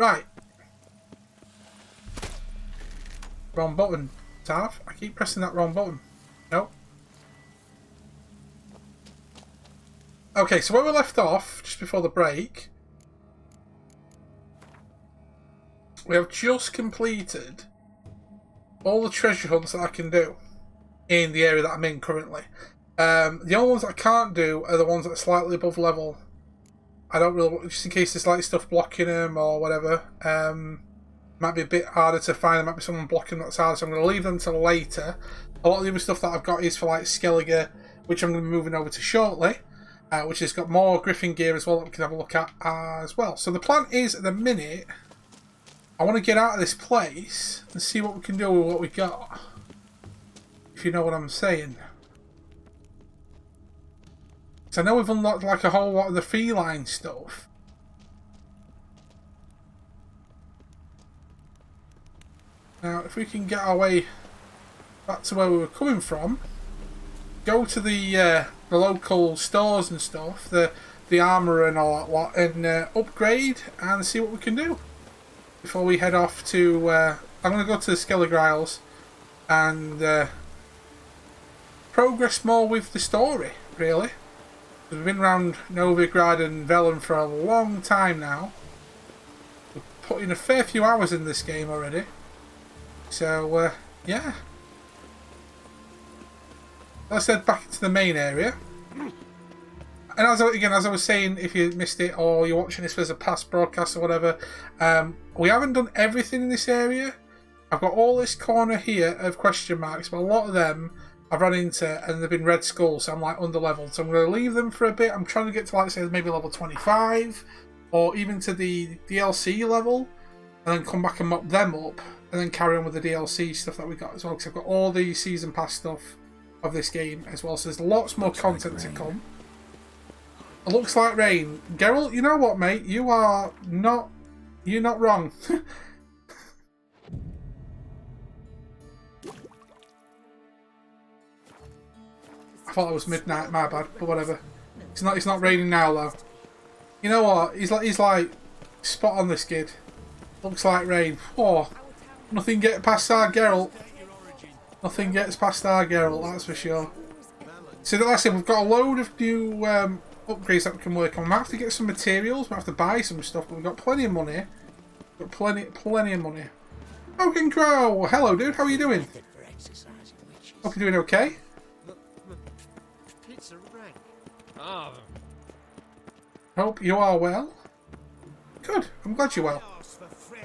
Right. Wrong button, Tav. I keep pressing that wrong button. Nope. Okay, so where we left off, just before the break, we have just completed all the treasure hunts that I can do in the area that I'm in currently. The only ones that I can't do are the ones that are slightly above level. I don't really, just in case there's like stuff blocking them or whatever. Might be a bit harder to find. There might be someone blocking that's hard, so I'm going to leave them till later. A lot of the other stuff that I've got is for like Skellige, which I'm going to be moving over to shortly, which has got more Griffin gear as well that we can have a look at as well. So the plan is, at the minute, I want to get out of this place and see what we can do with what we got. If you know what I'm saying. Because I know we've unlocked like a whole lot of the feline stuff. Now, if we can get our way back to where we were coming from, go to the local stores and stuff, the armour and all that lot, and upgrade and see what we can do before we head off to. I'm going to go to the Skellige Isles and progress more with the story, really. We've been around Novigrad and Velen for a long time now. We've put in a fair few hours in this game already. So, yeah. Let's head back into the main area. And as I was saying, if you missed it or you're watching this as a past broadcast or whatever, we haven't done everything in this area. I've got all this corner here of question marks, but a lot of them I've run into and they've been red skulls, so I'm like under leveled. So I'm going to leave them for a bit. I'm trying to get to like say maybe level 25 or even to the DLC level, and then come back and mop them up, and then carry on with the DLC stuff that we got as well. Because I've got all the season pass stuff of this game as well. So there's lots more content to come. It looks like rain. Geralt, you know what, mate? You're not wrong. I thought it was midnight, my bad, but whatever. It's not raining now though. You know what? He's like spot on this kid. Looks like rain. Oh, nothing gets past our Geralt. Nothing gets past our Geralt, that's for sure. So like I said, we've got a load of new upgrades that we can work on. We might have to get some materials, we might have to buy some stuff, but we've got plenty of money. We've got plenty of money. Broken Crow! Hello dude, how are you doing? Hope you're doing okay. Hope you are well. Good, I'm glad you're well.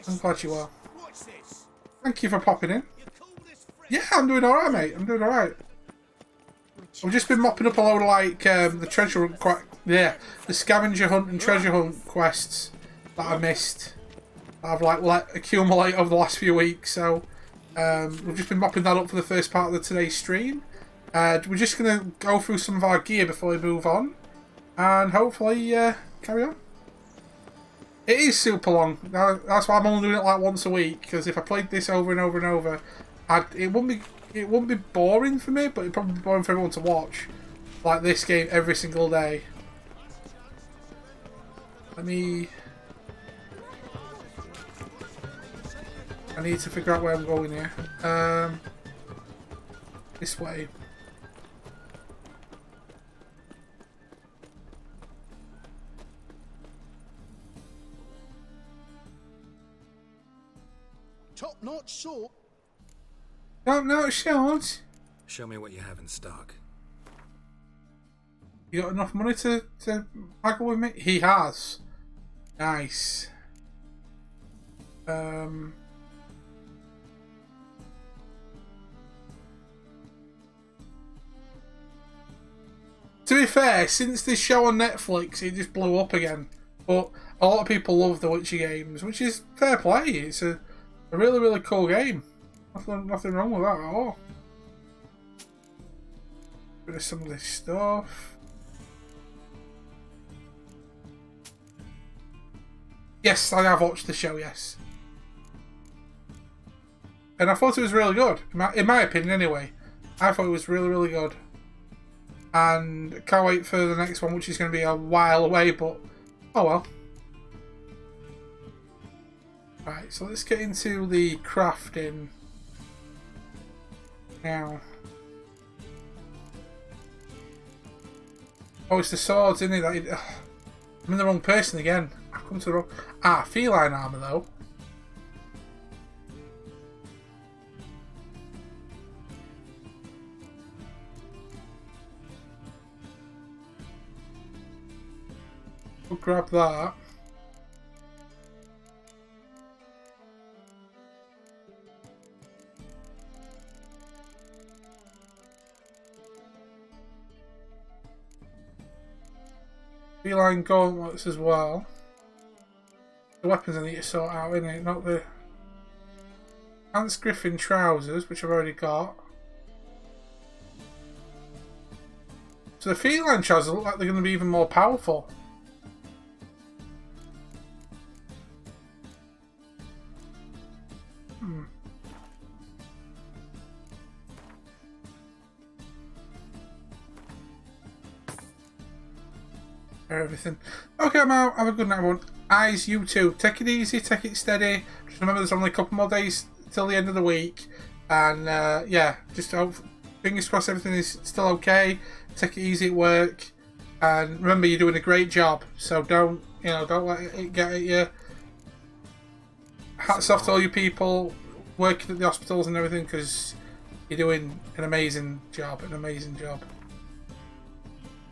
I'm glad you are. Thank you for popping in. Yeah, I'm doing alright, mate. I'm doing alright. I've just been mopping up a load of like the treasure hunt, the scavenger hunt and treasure hunt quests that I missed. That I've like let accumulate over the last few weeks. So we've just been mopping that up for the first part of today's stream. We're just gonna go through some of our gear before we move on, and hopefully carry on. It is super long. That's why I'm only doing it like once a week. Because if I played this over and over and over, it wouldn't be boring for me, but it'd probably be boring for everyone to watch. Like this game every single day. I need to figure out where I'm going here. This way. Top-notch sword. Top-notch sword. Show me what you have in stock. You got enough money to haggle with me? He has. Nice. To be fair, since this show on Netflix, it just blew up again. But a lot of people love the Witcher games, which is fair play. It's a really, really cool game. Nothing wrong with that at all. Bit of some of this stuff. Yes, I have watched the show, yes. And I thought it was really good. In my opinion, anyway. I thought it was really, really good. And can't wait for the next one, which is going to be a while away, but oh well. Right, so let's get into the crafting now. Oh, it's the swords, isn't it? I'm in the wrong person again. I've come to the wrong... Ah, feline armour though. We'll grab that. Feline gauntlets as well. The weapons I need to sort out, innit? Not the Ants Griffin trousers, which I've already got. So the feline trousers look like they're going to be even more powerful. Everything. Okay, I'm out. Have a good night, everyone. Eyes, you too. Take it easy, take it steady. Just remember there's only a couple more days till the end of the week. And yeah, just hope, fingers crossed everything is still okay. Take it easy at work. And remember, you're doing a great job. So don't let it get at you. Hats off to all you people working at the hospitals and everything, because you're doing an amazing job.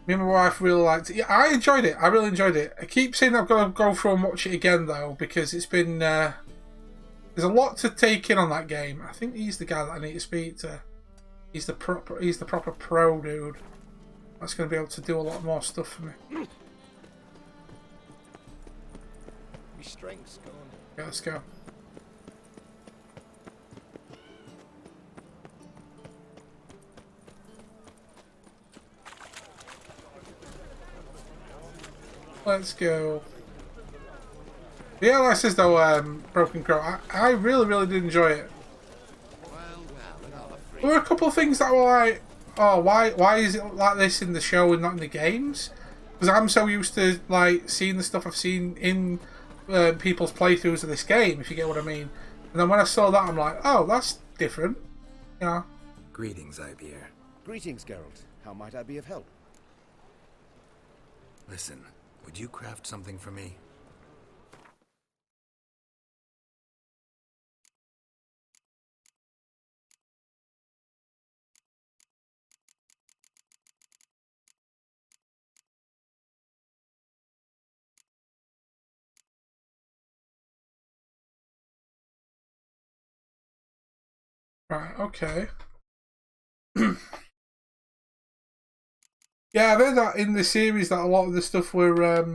Me and my wife really liked it. Yeah, I enjoyed it. I really enjoyed it. I keep saying I've got to go through and watch it again though, because it's been there's a lot to take in on that game. I think he's the guy that I need to speak to. He's the proper pro dude. That's going to be able to do a lot more stuff for me. My strength's gone. Yeah, let's go. Let's go. Yeah, like I says though, Broken Crow, I really did enjoy it. There were a couple of things that were like, oh, why is it like this in the show and not in the games? Because I'm so used to like seeing the stuff I've seen in people's playthroughs of this game, if you get what I mean. And then when I saw that, I'm like, oh, that's different, you know. Greetings, Ibeer. Greetings, Geralt. How might I be of help? Listen, would you craft something for me? Right, okay. Yeah, I've heard that in the series that a lot of the stuff were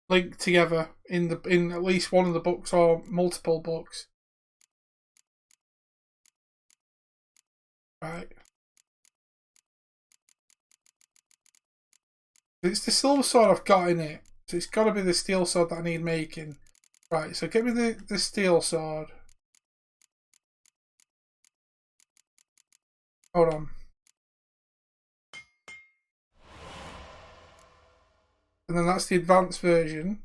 linked together in at least one of the books or multiple books. Right. It's the silver sword I've got in it, so it's got to be the steel sword that I need making. Right, so give me the steel sword. Hold on. And then that's the advanced version.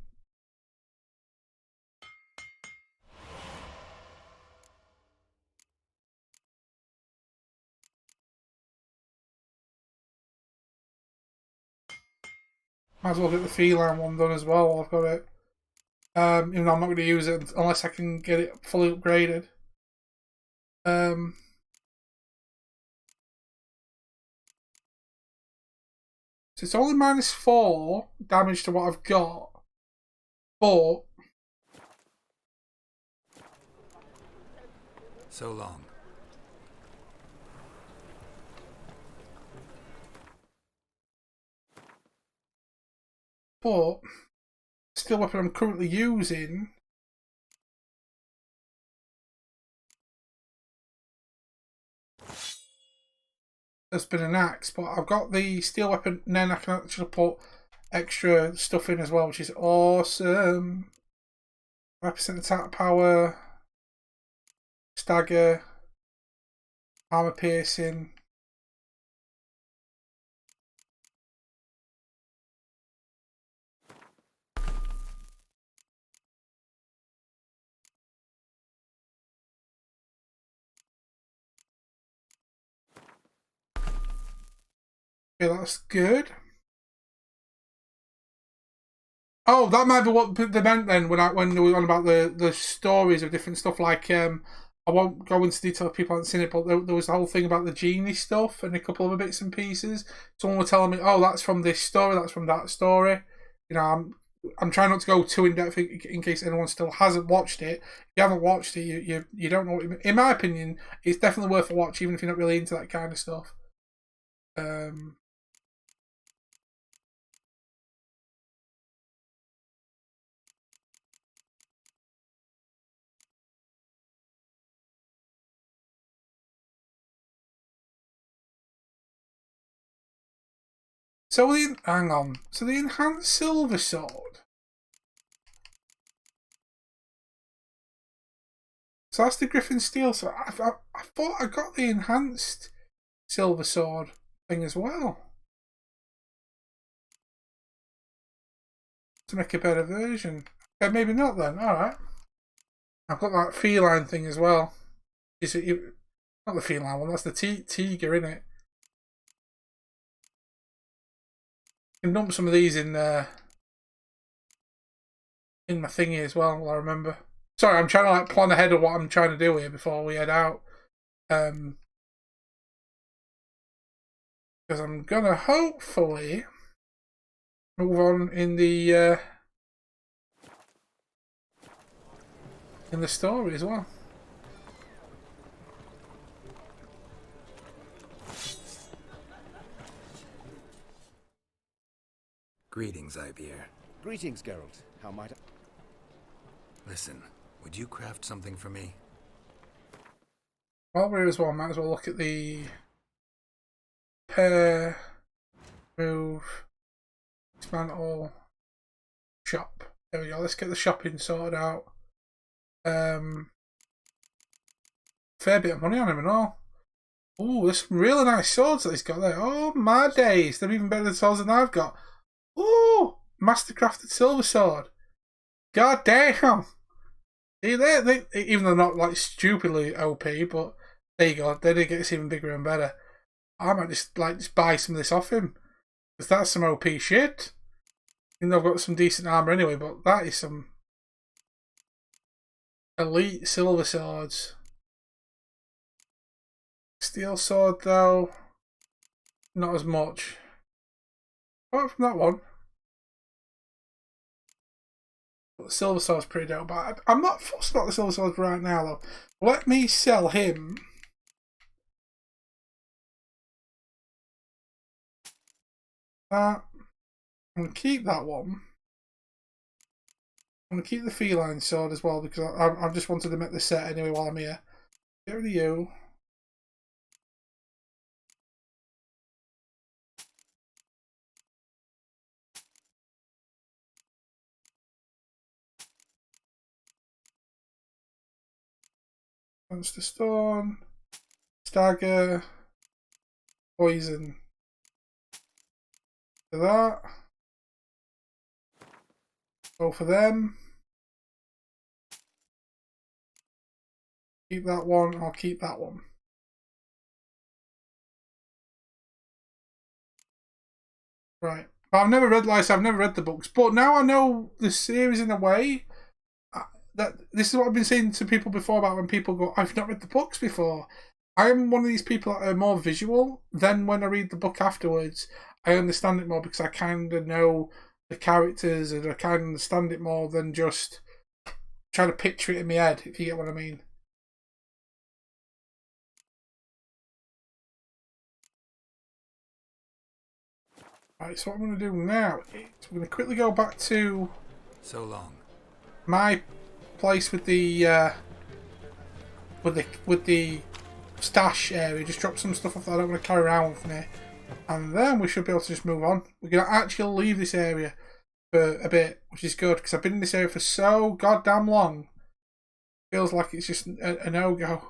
Might as well get the feline one done as well while I've got it. Even though I'm not going to use it unless I can get it fully upgraded. So it's only -4 damage to what I've got. But So long. steel weapon I'm currently using has been an axe, but I've got the steel weapon and then I can actually put extra stuff in as well, which is awesome. 5% attack power, stagger, armor piercing. Okay, that's good. Oh, that might be what they meant then when they were on about the stories of different stuff. Like I won't go into detail if people haven't seen it, but there was the whole thing about the genie stuff and a couple of bits and pieces. Someone was telling me, "Oh, that's from this story. That's from that story." You know, I'm trying not to go too in depth in case anyone still hasn't watched it. If you haven't watched it, you don't know what it means. In my opinion, it's definitely worth a watch, even if you're not really into that kind of stuff. So hang on. So the enhanced silver sword. So that's the Griffin Steel. So I thought I got the enhanced silver sword thing as well to make a better version. Okay, maybe not then. All right. I've got that feline thing as well. Is it not the feline one? That's the tiger, isn't it? I can dump some of these in my thingy as well. I remember. Sorry, I'm trying to like plan ahead of what I'm trying to do here before we head out. Because I'm gonna hopefully move on in the story as well. Greetings, Ivier. Greetings, Geralt. How might I... Listen, would you craft something for me? While we're here as well, might as well look at the pair, move, dismantle, shop. There we go. Let's get the shopping sorted out. Fair bit of money on him and all. Ooh, there's some really nice swords that he's got there. Oh my days, they're even better than swords than I've got. Ooh, mastercrafted silver sword. God damn. See, they even though not like stupidly OP, but there you go. Then it gets even bigger and better. I might just buy some of this off him, because that's some OP shit. Even though I've got some decent armor anyway, but that is some elite silver swords. Steel sword though, not as much. Apart from that one. But the silver sword's pretty dope, but I'm not fussed about the silver swords right now though. Let me sell him that. I'm going to keep that one. I'm going to keep the feline sword as well, because I've just wanted to make the set anyway while I'm here. Get rid of you. Monster Stone. Stagger. Poison. For that. Go for them. Keep that one. I'll keep that one. Right. But I've never read, like I've never read the books. But now I know the series in a way. That this is what I've been saying to people before about when people go, I've not read the books before. I am one of these people that are more visual. Then when I read the book afterwards, I understand it more because I kind of know the characters and I kind of understand it more than just trying to picture it in my head, if you get what I mean. Right, so what I'm going to do now is we're going to quickly go back to So long. my place with the stash area. Just drop some stuff off that I don't want to carry around with me, and then we should be able to just move on. We're going to actually leave this area for a bit, which is good because I've been in this area for so goddamn long. Feels like it's just a no-go.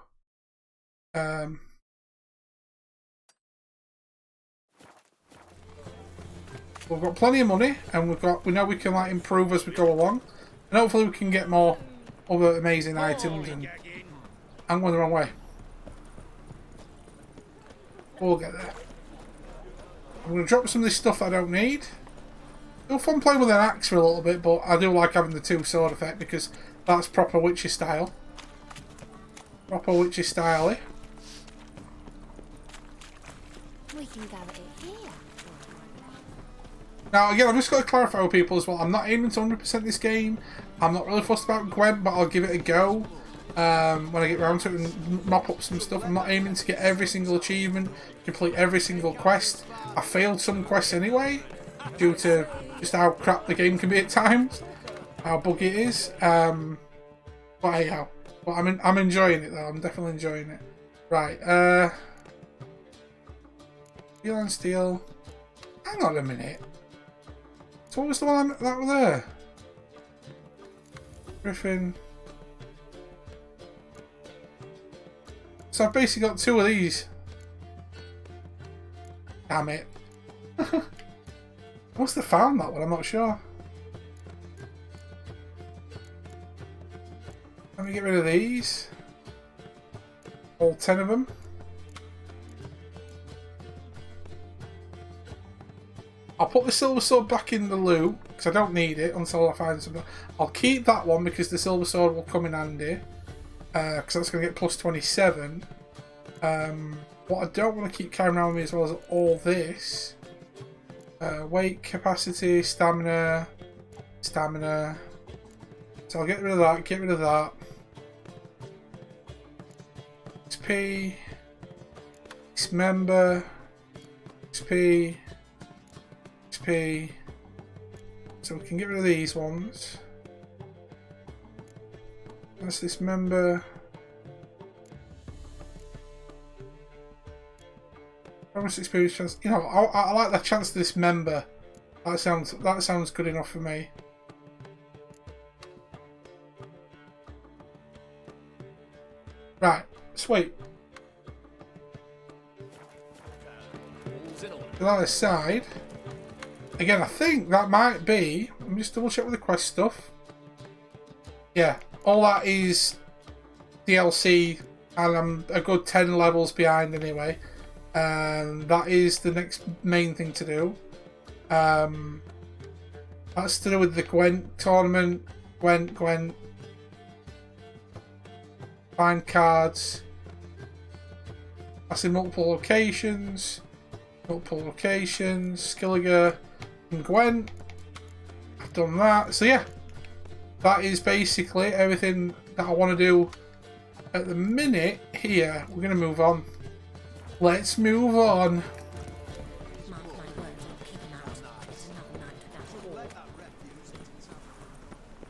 We've got plenty of money, and we know we can like improve as we go along, and hopefully we can get more other amazing items. And I'm going the wrong way. We'll get there. I'm going to drop some of this stuff that I don't need. Still fun playing with an axe for a little bit, but I do like having the two sword effect because that's proper witchy style. Proper witchy style. We can go at it here. Now again, I've just got to clarify with people as well. I'm not aiming to 100% this game. I'm not really fussed about Gwent, but I'll give it a go when I get around to it and mop up some stuff. I'm not aiming to get every single achievement, complete every single quest. I failed some quests anyway, due to just how crap the game can be at times, how buggy it is. But anyhow, but I'm enjoying it though. I'm definitely enjoying it. Right, steel and steel. Hang on a minute. So what was the one that was there? Griffin. So I've basically got two of these. Damn it. I must have found that one, I'm not sure. Let me get rid of these. All 10 of them. I'll put the silver sword back in the loot because I don't need it until I find something. I'll keep that one because the silver sword will come in handy because that's going to get plus 27. What I don't want to keep carrying around with me as well as all this. Weight, capacity, stamina. So I'll get rid of that, XP. Dismember. XP. So we can get rid of these ones. Let's dismember. Bonus experience chance. You know, I like that chance to dismember. That sounds good enough for me. Right, sweet. To that side. Again, I think that might be. Let me just double check with the quest stuff. Yeah, all that is DLC, and I'm a good 10 levels behind anyway. And that is the next main thing to do. That's to do with the Gwent tournament. Gwent. Find cards. That's in multiple locations. Skellige and Gwent. I've done that. So yeah, that is basically everything that I want to do at the minute here. We're going to move on. Let's move on.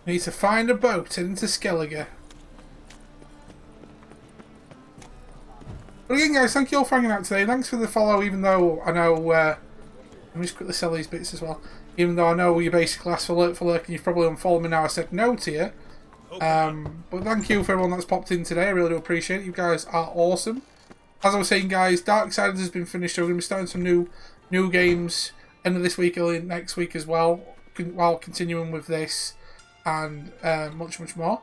Need to find a boat into Skellige. But again guys, thank you all for hanging out today. Thanks for the follow, even though I know... let me just quickly sell these bits as well. Even though I know you basically asked for lurk and you've probably unfollowed me now, I said no to you. But thank you for everyone that's popped in today. I really do appreciate it. You guys are awesome. As I was saying guys, Darksiders has been finished. So we're going to be starting some new games end of this week, early next week as well. While continuing with this and much more.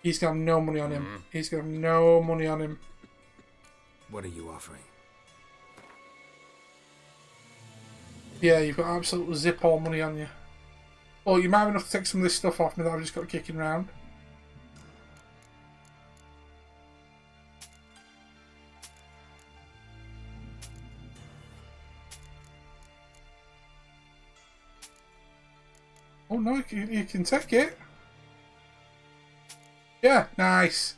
He's going to have no money on him. He's going to have no money on him. What are you offering? Yeah, you've got absolute zip all money on you. Well, you might have enough to take some of this stuff off me that I've just got kicking around. Oh no, you can take it. Yeah, nice.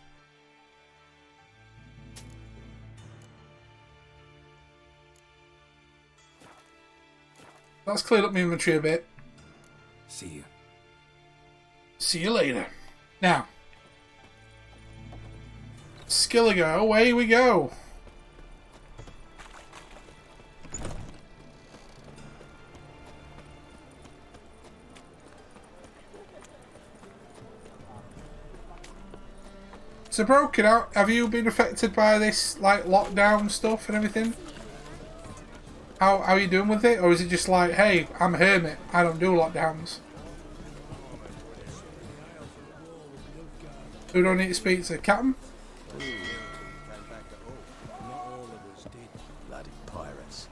That's cleared up my inventory a bit. See you. See you later. Now, Skellige, away we go. So, broken out. Have you been affected by this, like lockdown stuff and everything? How are you doing with it, or is it just like, hey, I'm a hermit, I don't do lockdowns? Who do I need to speak to? Captain? Not all of us did, bloody pirates.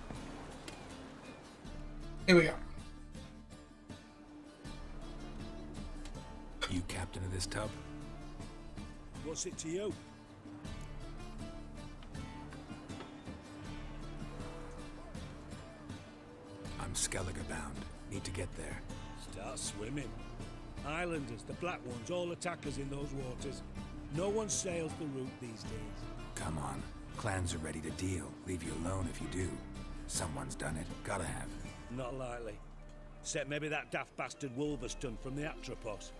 Here we go. You captain of this tub? What's it to you? I'm Skellige bound. Need to get there. Start swimming. Islanders, the black ones, all attackers in those waters. No one sails the route these days. Come on. Clans are ready to deal. Leave you alone if you do. Someone's done it. Gotta have. Not likely. Except maybe that daft bastard Wolverston from the Atropos.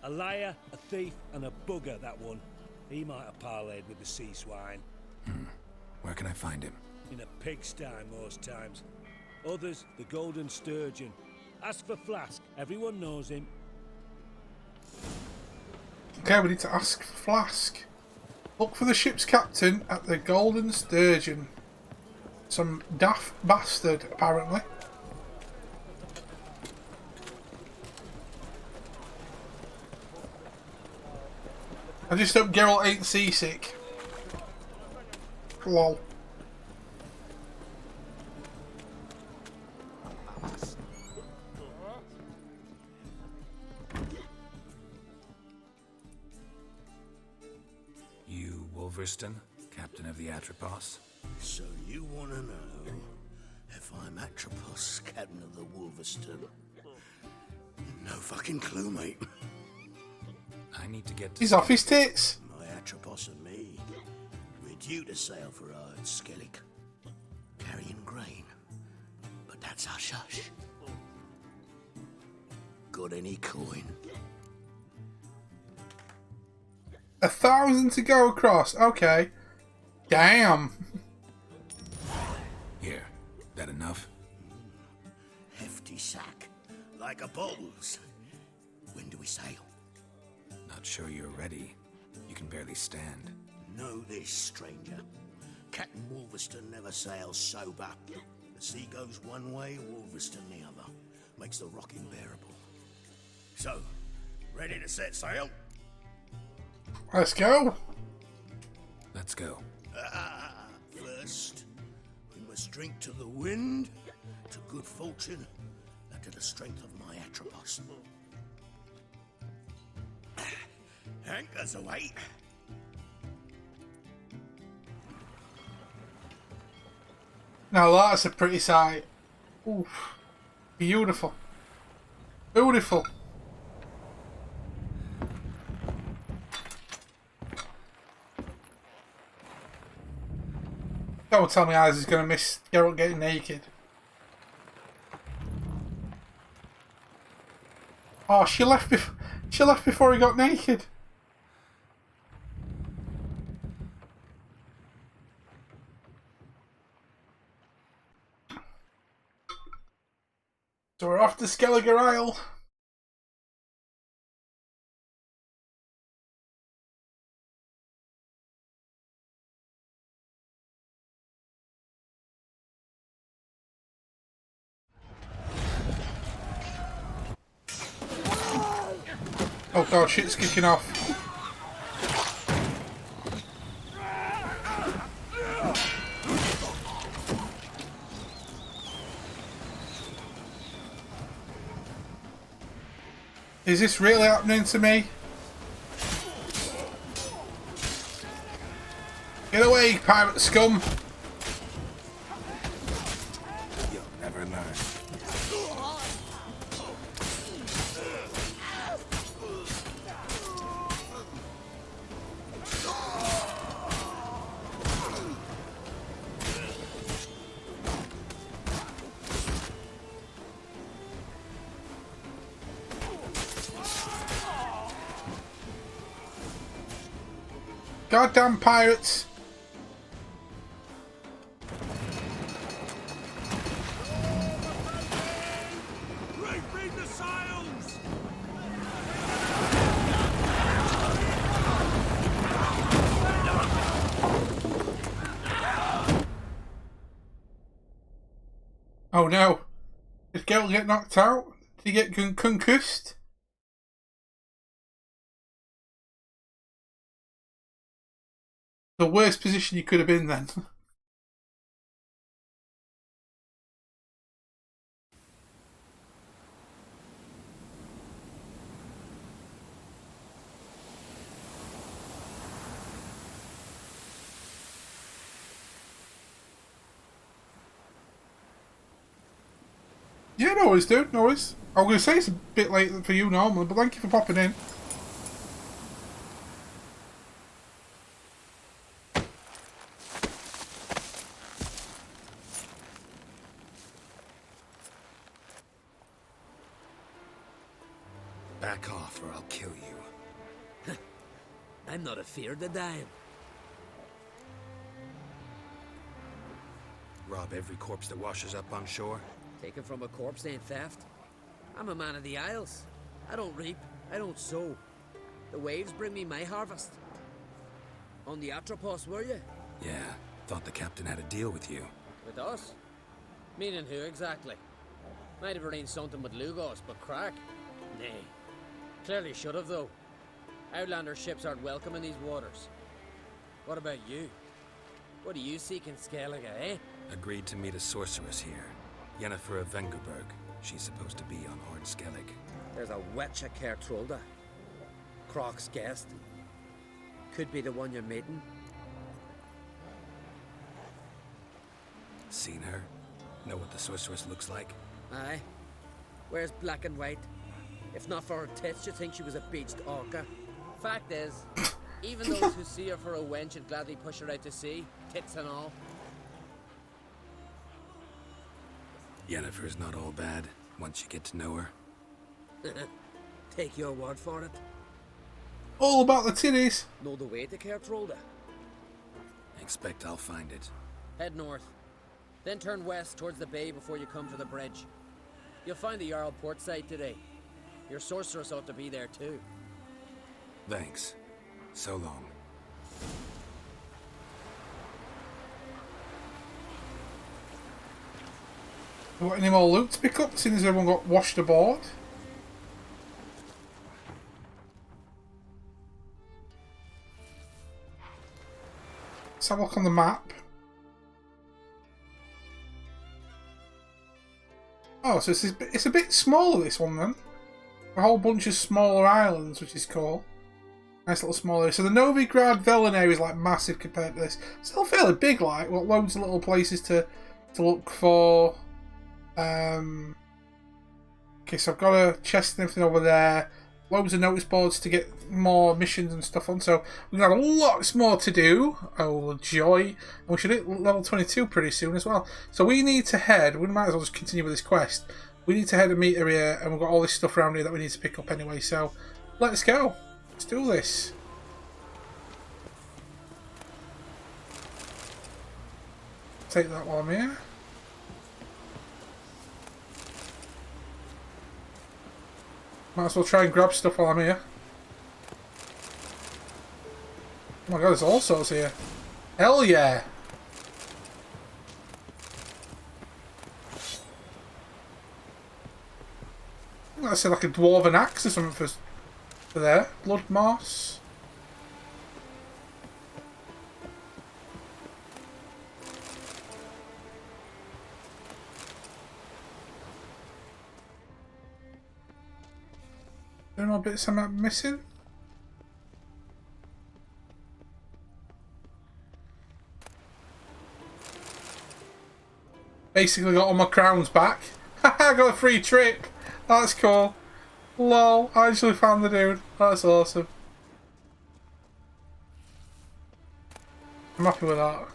A liar, a thief, and a bugger, that one. He might have parlayed with the sea swine. Where can I find him? In a pigsty most times. Others, the golden sturgeon. As for Flask, everyone knows him. Okay, we need to ask for Flask. Look for the ship's captain at the Golden Sturgeon. Some daft bastard, apparently. I just hope Geralt ain't seasick. Lol. You, Wolverston, captain of the Atropos? So you want to know if I'm Atropos, captain of the Wolverston? No fucking clue, mate. I need to get to... He's off his tits. My Atropos and me, we're due to sail for our Skellig, carrying grain. But that's hush-hush. Got any coin? 1,000 to go across. Okay. Damn. Here. That enough? Hefty sack, like a bowls. When do we sail? Not sure you're ready. You can barely stand. Know this, stranger. Captain Wolverston never sails sober. The sea goes one way, Wolverston the other. Makes the rocking bearable. So, ready to set sail? Let's go. Let's go. First, we must drink to the wind, to good fortune, and to the strength of my Atropos. Anchors away. Now that's a pretty sight. Oof. Beautiful. Beautiful. Don't tell me Isaac's going to miss Geralt getting naked. Oh, she left before he got naked. So we're off to Skellige Isle. Oh god, shit's kicking off. Is this really happening to me? Get away, pirate scum! You'll never learn. Goddamn pirates! Reefing the sails! Oh no! Did Geralt get knocked out? Did he get concussed? The worst position you could have been then. Yeah, no worries, dude. No worries. I was going to say it's a bit late for you normally, but thank you for popping in. Back off or I'll kill you. I'm not afeard of dying. Rob every corpse that washes up on shore? Taken from a corpse ain't theft. I'm a man of the Isles. I don't reap, I don't sow. The waves bring me my harvest. On the Atropos, were you? Yeah, thought the captain had a deal with you. With us? Meaning who exactly? Might have arranged something with Lugos, but crack? Nay. Clearly should have, though. Outlander ships aren't welcome in these waters. What about you? What do you seek in Skellige, eh? Agreed to meet a sorceress here. Yennefer of Vengerberg. She's supposed to be on Hord Skellig. There's a witch at Kertrolda. Croc's guest. Could be the one you're meeting. Seen her? Know what the sorceress looks like? Aye. Wears black and white. If not for her tits, you'd think she was a beached orca. Fact is, even those who see her for a wench would gladly push her out to sea, tits and all. Yennefer's not all bad, once you get to know her. Take your word for it. All about the titties. Know the way to Kertrolda? Expect I'll find it. Head north. Then turn west towards the bay before you come to the bridge. You'll find the Jarl port site today. Your sorceress ought to be there too. Thanks. So long. Got any more loot to pick up, seeing as everyone got washed aboard? Let's have a look on the map. Oh, so it's a bit smaller, this one then. A whole bunch of smaller islands, which is cool. Nice little small area. So the Novigrad Velen area is like massive compared to this. Still fairly big, like. Got loads of little places to look for. Okay, so I've got a chest and everything over there. Loads of notice boards to get more missions and stuff on. So we've got lots more to do. Oh, joy. And we should hit level 22 pretty soon as well. So we need to head. We might as well just continue with this quest. We need to head and meet her here. And we've got all this stuff around here that we need to pick up anyway. So let's go. Let's do this. Take that while I'm here. Might as well try and grab stuff while I'm here. Oh my god, there's all sorts here. Hell yeah! I think that's like a dwarven axe or something for there. Blood moss. There are more bits I'm missing. Basically got all my crowns back. I got a free trip. That's cool. Lol, I actually found the dude. That's awesome. I'm happy with that.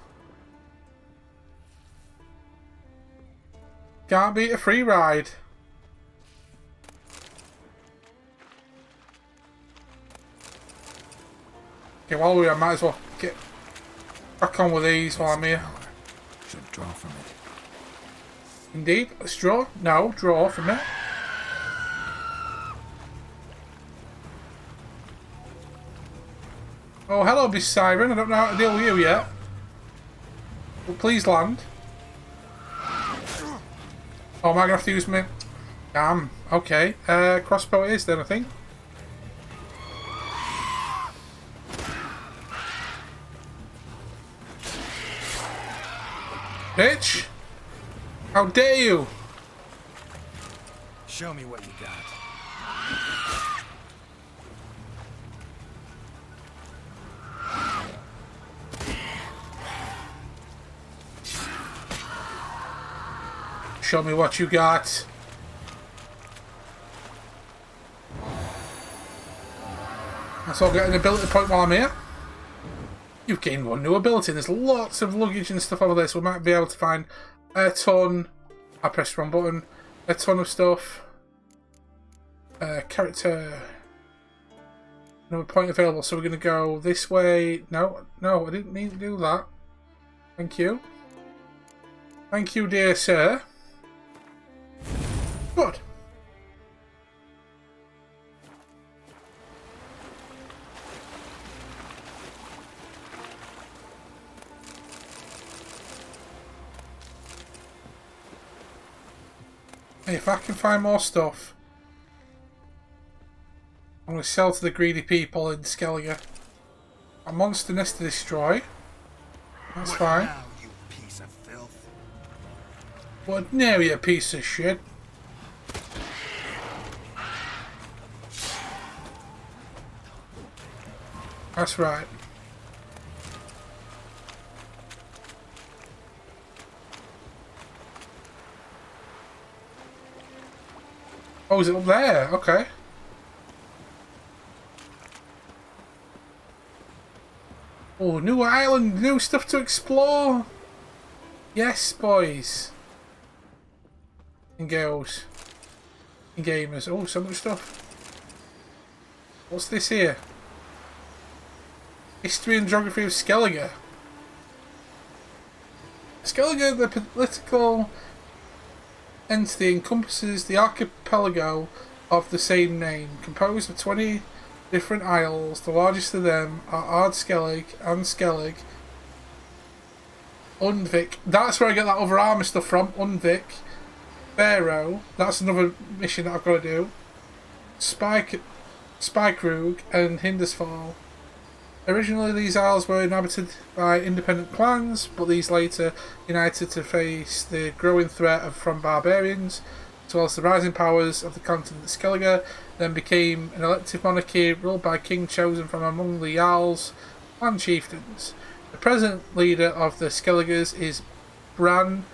Can't beat a free ride. Okay, while we're here, I might as well get back on with these while I'm here. Should draw from it. Indeed. Let's draw. No, draw from it. Oh, hello, Miss Siren. I don't know how to deal with you yet. But please land. Oh, am I going to have to use my... Damn. Okay. Crossbow it is then, I think. Bitch! How dare you! Show me what you got. Show me what you got. So I'll get an ability point while I'm here. You've gained one new ability. There's lots of luggage and stuff over there, so we might be able to find a ton. I pressed the wrong button. A ton of stuff. Character. Another point available, so we're going to go this way. No, I didn't mean to do that. Thank you. Thank you, dear sir. Good. Hey, if I can find more stuff, I'm going to sell to the greedy people in Skellige. A monster nest to destroy. That's fine. Now, you piece of filth. What now, you piece of shit? That's right. Oh, is it up there? Okay. Oh, new island, new stuff to explore. Yes, boys. And girls. And gamers. Oh, so much stuff. What's this here? History and Geography of Skellige. Skellige, the political entity, encompasses the archipelago of the same name, composed of 20 different isles. The largest of them are Ard-Skellig and Skellig. Undvik. That's where I get that other armor stuff from. Undvik. Barrow. That's another mission that I've got to do. Spikeroog and Hindersfall. Originally these isles were inhabited by independent clans, but these later united to face the growing threat from barbarians, as well as the rising powers of the continent. Skellige then became an elective monarchy ruled by a king chosen from among the Jarls and chieftains. The present leader of the Skelliges is Bran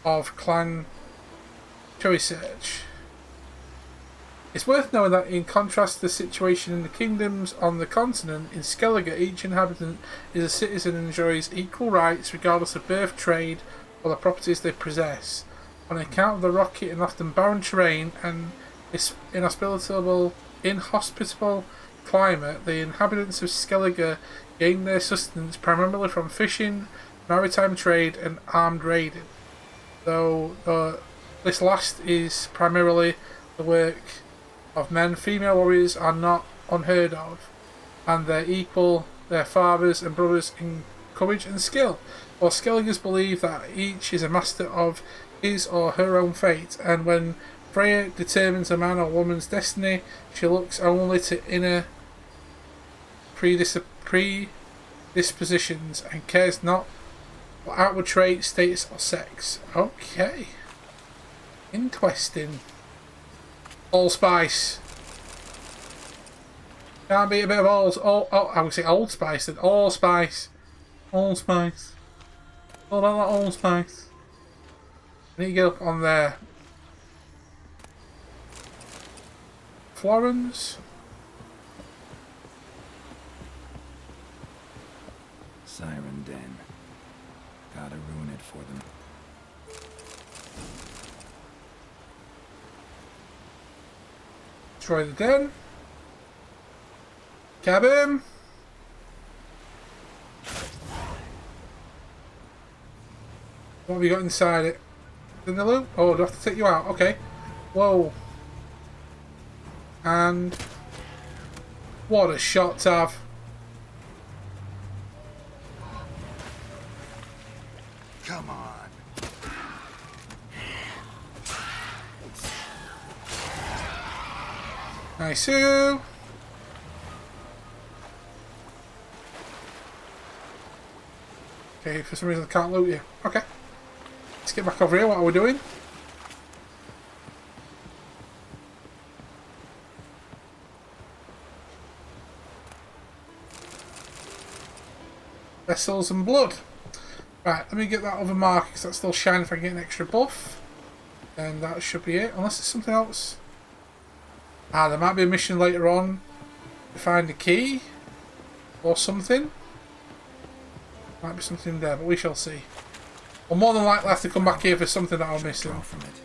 of Clan Choisearch. It's worth knowing that in contrast to the situation in the kingdoms on the continent, in Skellige each inhabitant is a citizen and enjoys equal rights regardless of birth, trade or the properties they possess. On account of the rocky and often barren terrain and its inhospitable climate, the inhabitants of Skellige gain their sustenance primarily from fishing, maritime trade and armed raiding, though this last is primarily the work of men. Female warriors are not unheard of, and they equal their fathers and brothers in courage and skill. While Skelligers believe that each is a master of his or her own fate, and when Freya determines a man or woman's destiny, she looks only to inner predispositions and cares not for outward traits, status or sex. Okay. Interesting. Allspice. Can't be a bit of I would say Old Spice then. Allspice. Allspice. All about that allspice. I need to get up on there. Florence. Siren Den. Gotta ruin it for them. Destroy the den. Cabin. What have we got inside it? In the loop? Oh, do I have to take you out? Okay. Whoa. And what a shot, Tav. Come on. Nice. Okay, for some reason I can't loot you. Okay. Let's get back over here. What are we doing? Vessels and blood. Right, let me get that other mark because that's still shining. If I can get an extra buff, then that should be it. Unless there's something else. Ah, there might be a mission later on Find a key or something. Might be something there, but we shall see. Or more than likely, I have to come back here for something that I'm missing. Draw from it.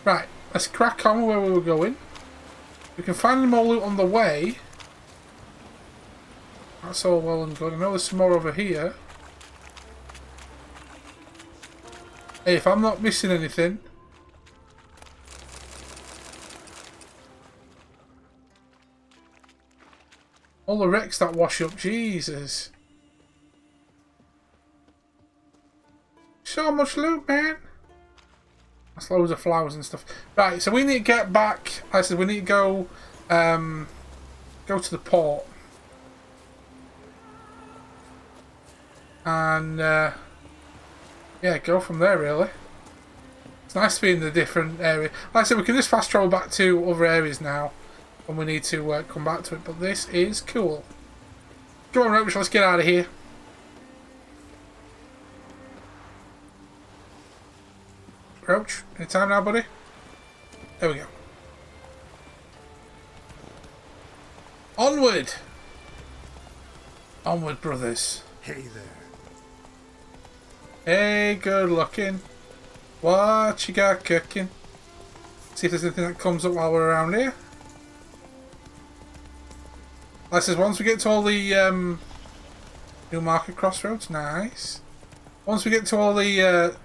Right, let's crack on where we were going. We can find more loot on the way. That's all well and good. I know there's some more over here. Hey, if I'm not missing anything... All the wrecks that wash up, Jesus. So much loot, man. That's loads of flowers and stuff. Right, so we need to get back. Like I said, we need to go go to the port. And yeah, go from there really. It's nice to be in the different area. Like I said, we can just fast travel back to other areas now when we need to come back to it. But this is cool. Come on, Roach, let's get out of here. Roach, any time now, buddy? There we go. Onward! Onward, brothers. Hey there. Hey, good looking. What you got cooking? See if there's anything that comes up while we're around here. Like I said, once we get to all the new market crossroads, nice. Once we get to all the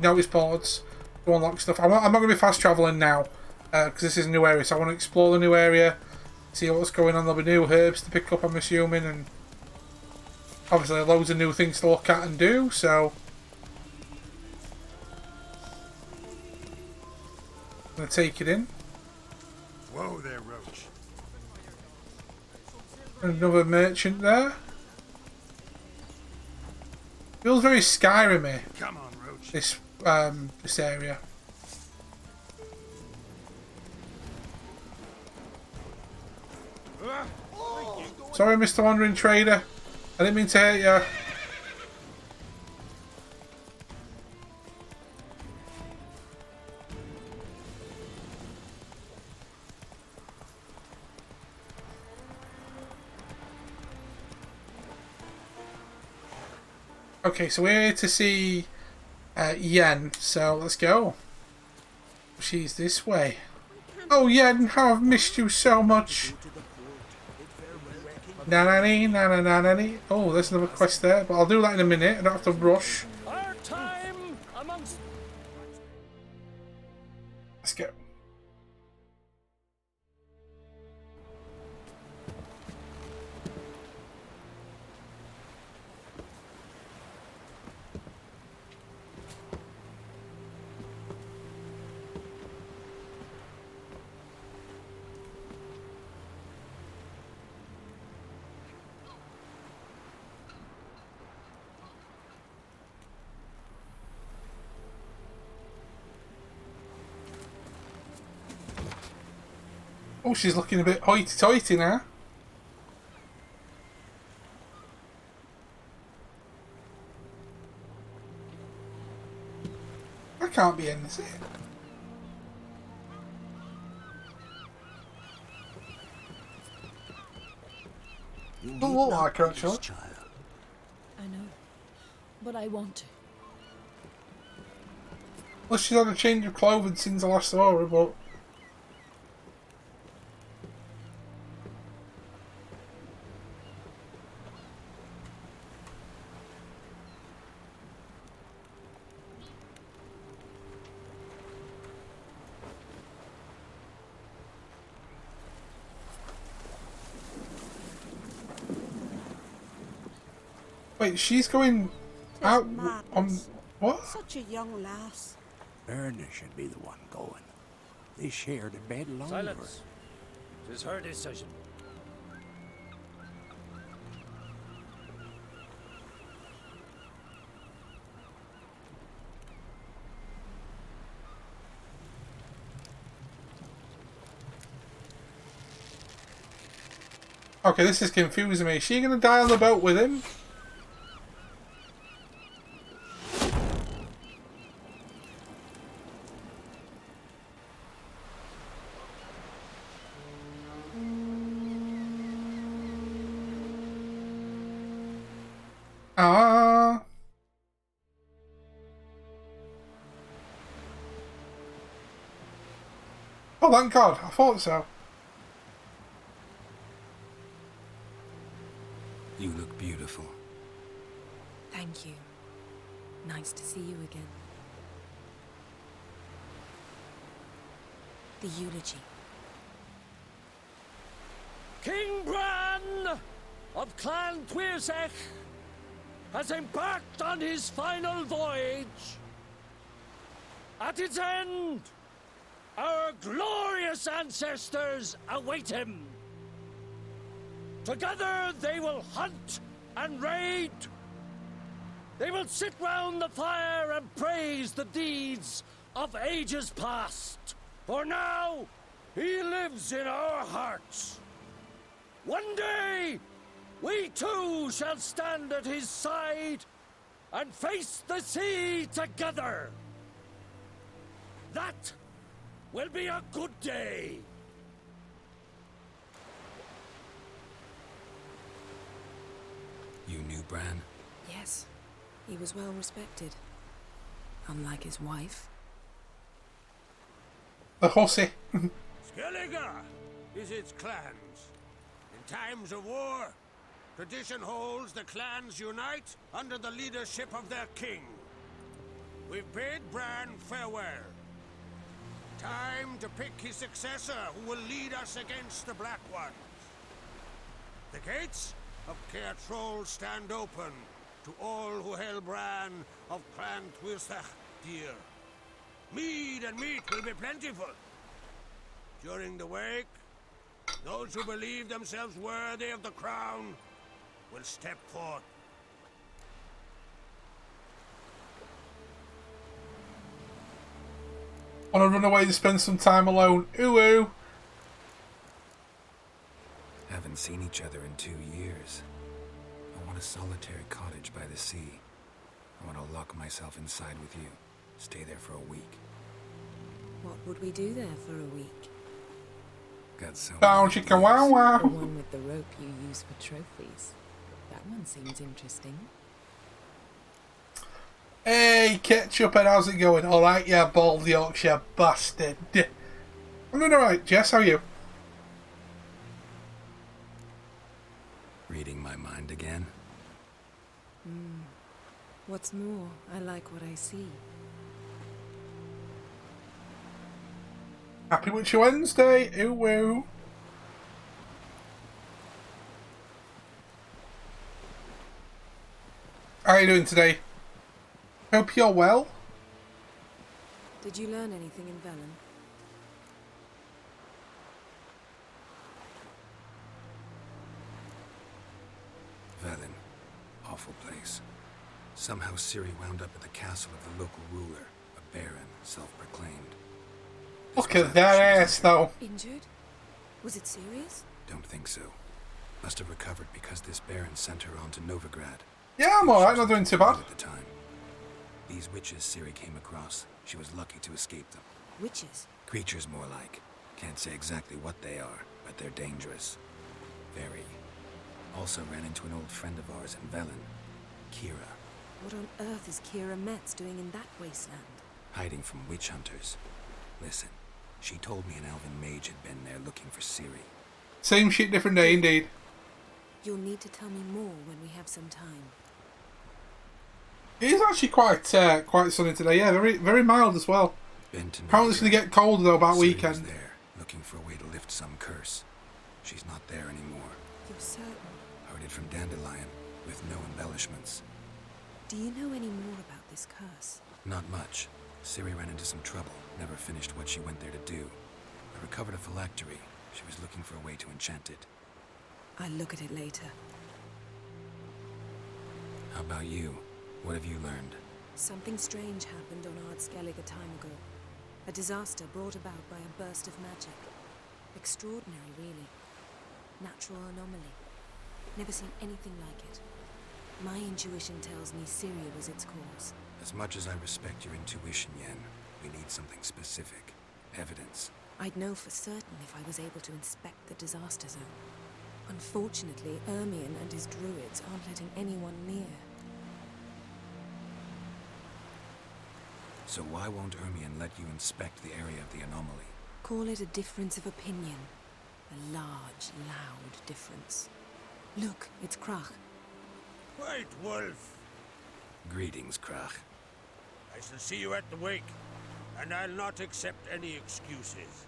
notice boards to unlock stuff. I'm not going to be fast travelling now because this is a new area, so I want to explore the new area, see what's going on. There'll be new herbs to pick up, I'm assuming, and obviously loads of new things to look at and do, so I'm going to take it in. Whoa there, Roach. Another merchant there. Feels very Skyrim-y, Come on, Roach. this area. Sorry, Mr. Wandering Trader. I didn't mean to hurt you. Okay, so we're here to see Yen, so let's go. She's this way. Oh Yen, how I've missed you so much. Na-na-nee, na-na-na-na-nee. Oh, there's another quest there, but I'll do that in a minute. I don't have to rush. Our time amongst... Let's go. Oh, she's looking a bit hoity-toity now. That can't be in, is it? Doesn't look like her, actually. I know, but I want to. Well, she's had a change of clothing since I last saw her, but... Wait, she's going out on... What? Such a young lass. Erna should be the one going. They shared a bed longer. Silence. It is her decision. Okay, this is confusing me. Is she going to die on the boat with him? Oh, thank God. I thought so. You look beautiful. Thank you. Nice to see you again. The eulogy. King Bran of Clan Twirsech has embarked on his final voyage. At its end, our glorious ancestors await him. Together they will hunt and raid. They will sit round the fire and praise the deeds of ages past. For now, he lives in our hearts. One day, we too shall stand at his side and face the sea together. That will be a good day. You knew Bran? Yes, he was well respected. Unlike his wife. The hussy. Skellige is its clans. In times of war, tradition holds the clans unite under the leadership of their king. We've bid Bran farewell. Time to pick his successor who will lead us against the Black Ones. The gates of Caer Troll stand open to all who hail Bran of Clan Twirsech dear. Mead and meat will be plentiful. During the wake, those who believe themselves worthy of the crown will step forth. Want to run away to spend some time alone. Ooh ooh. Haven't seen each other in 2 years. I want a solitary cottage by the sea. I want to lock myself inside with you. Stay there for a week. What would we do there for a week? Got so Down many chicken ideas. wow The wow. one with the rope you use for trophies. That one seems interesting. Hey, Ketchup, and how's it going? Alright, yeah, bald Yorkshire bastard. I'm doing alright, Jess, how are you? Reading my mind again? What's more, I like what I see. Happy with your Wednesday. Ooh woo. How are you doing today? Hope you're well. Did you learn anything in Velen? Velen. Awful place. Somehow Ciri wound up at the castle of the local ruler, a baron, self-proclaimed. This Look was at after that she was ass, though. Injured? Was it serious? Don't think so. Must have recovered because this baron sent her on to Novigrad. Yeah, I'm alright, not doing too bad. At the time. These witches Ciri came across, she was lucky to escape them. Witches? Creatures more like. Can't say exactly what they are, but they're dangerous. Very. Also ran into an old friend of ours in Velen, Kira, What on earth is Kira Metz doing in that wasteland? hiding from witch hunters. Listen, she told me an elven mage had been there looking for Ciri. Same shit, different day, indeed. You'll need to tell me more when we have some time. It is actually quite sunny today. Yeah, very mild as well. Been to Apparently it's going to Novigrad. get colder though about Ciri weekend. was there, looking for a way to lift some curse. She's not there anymore. You're certain? Heard it from Dandelion, with no embellishments. Do you know any more about this curse? Not much. Ciri ran into some trouble, never finished what she went there to do. I recovered a phylactery. She was looking for a way to enchant it. I'll look at it later. How about you? What have you learned? Something strange happened on Ardskellig a time ago. A disaster brought about by a burst of magic. Extraordinary, really. Natural anomaly. Never seen anything like it. My intuition tells me Ciri was its cause. As much as I respect your intuition, Yen, we need something specific. Evidence. I'd know for certain if I was able to inspect the disaster zone. Unfortunately, Ermion and his druids aren't letting anyone near. So why won't Ermion let you inspect the area of the anomaly? Call it a difference of opinion. A large, loud difference. Look, it's Krach. White Wolf. Greetings, Krach. I shall see you at the wake, and I'll not accept any excuses.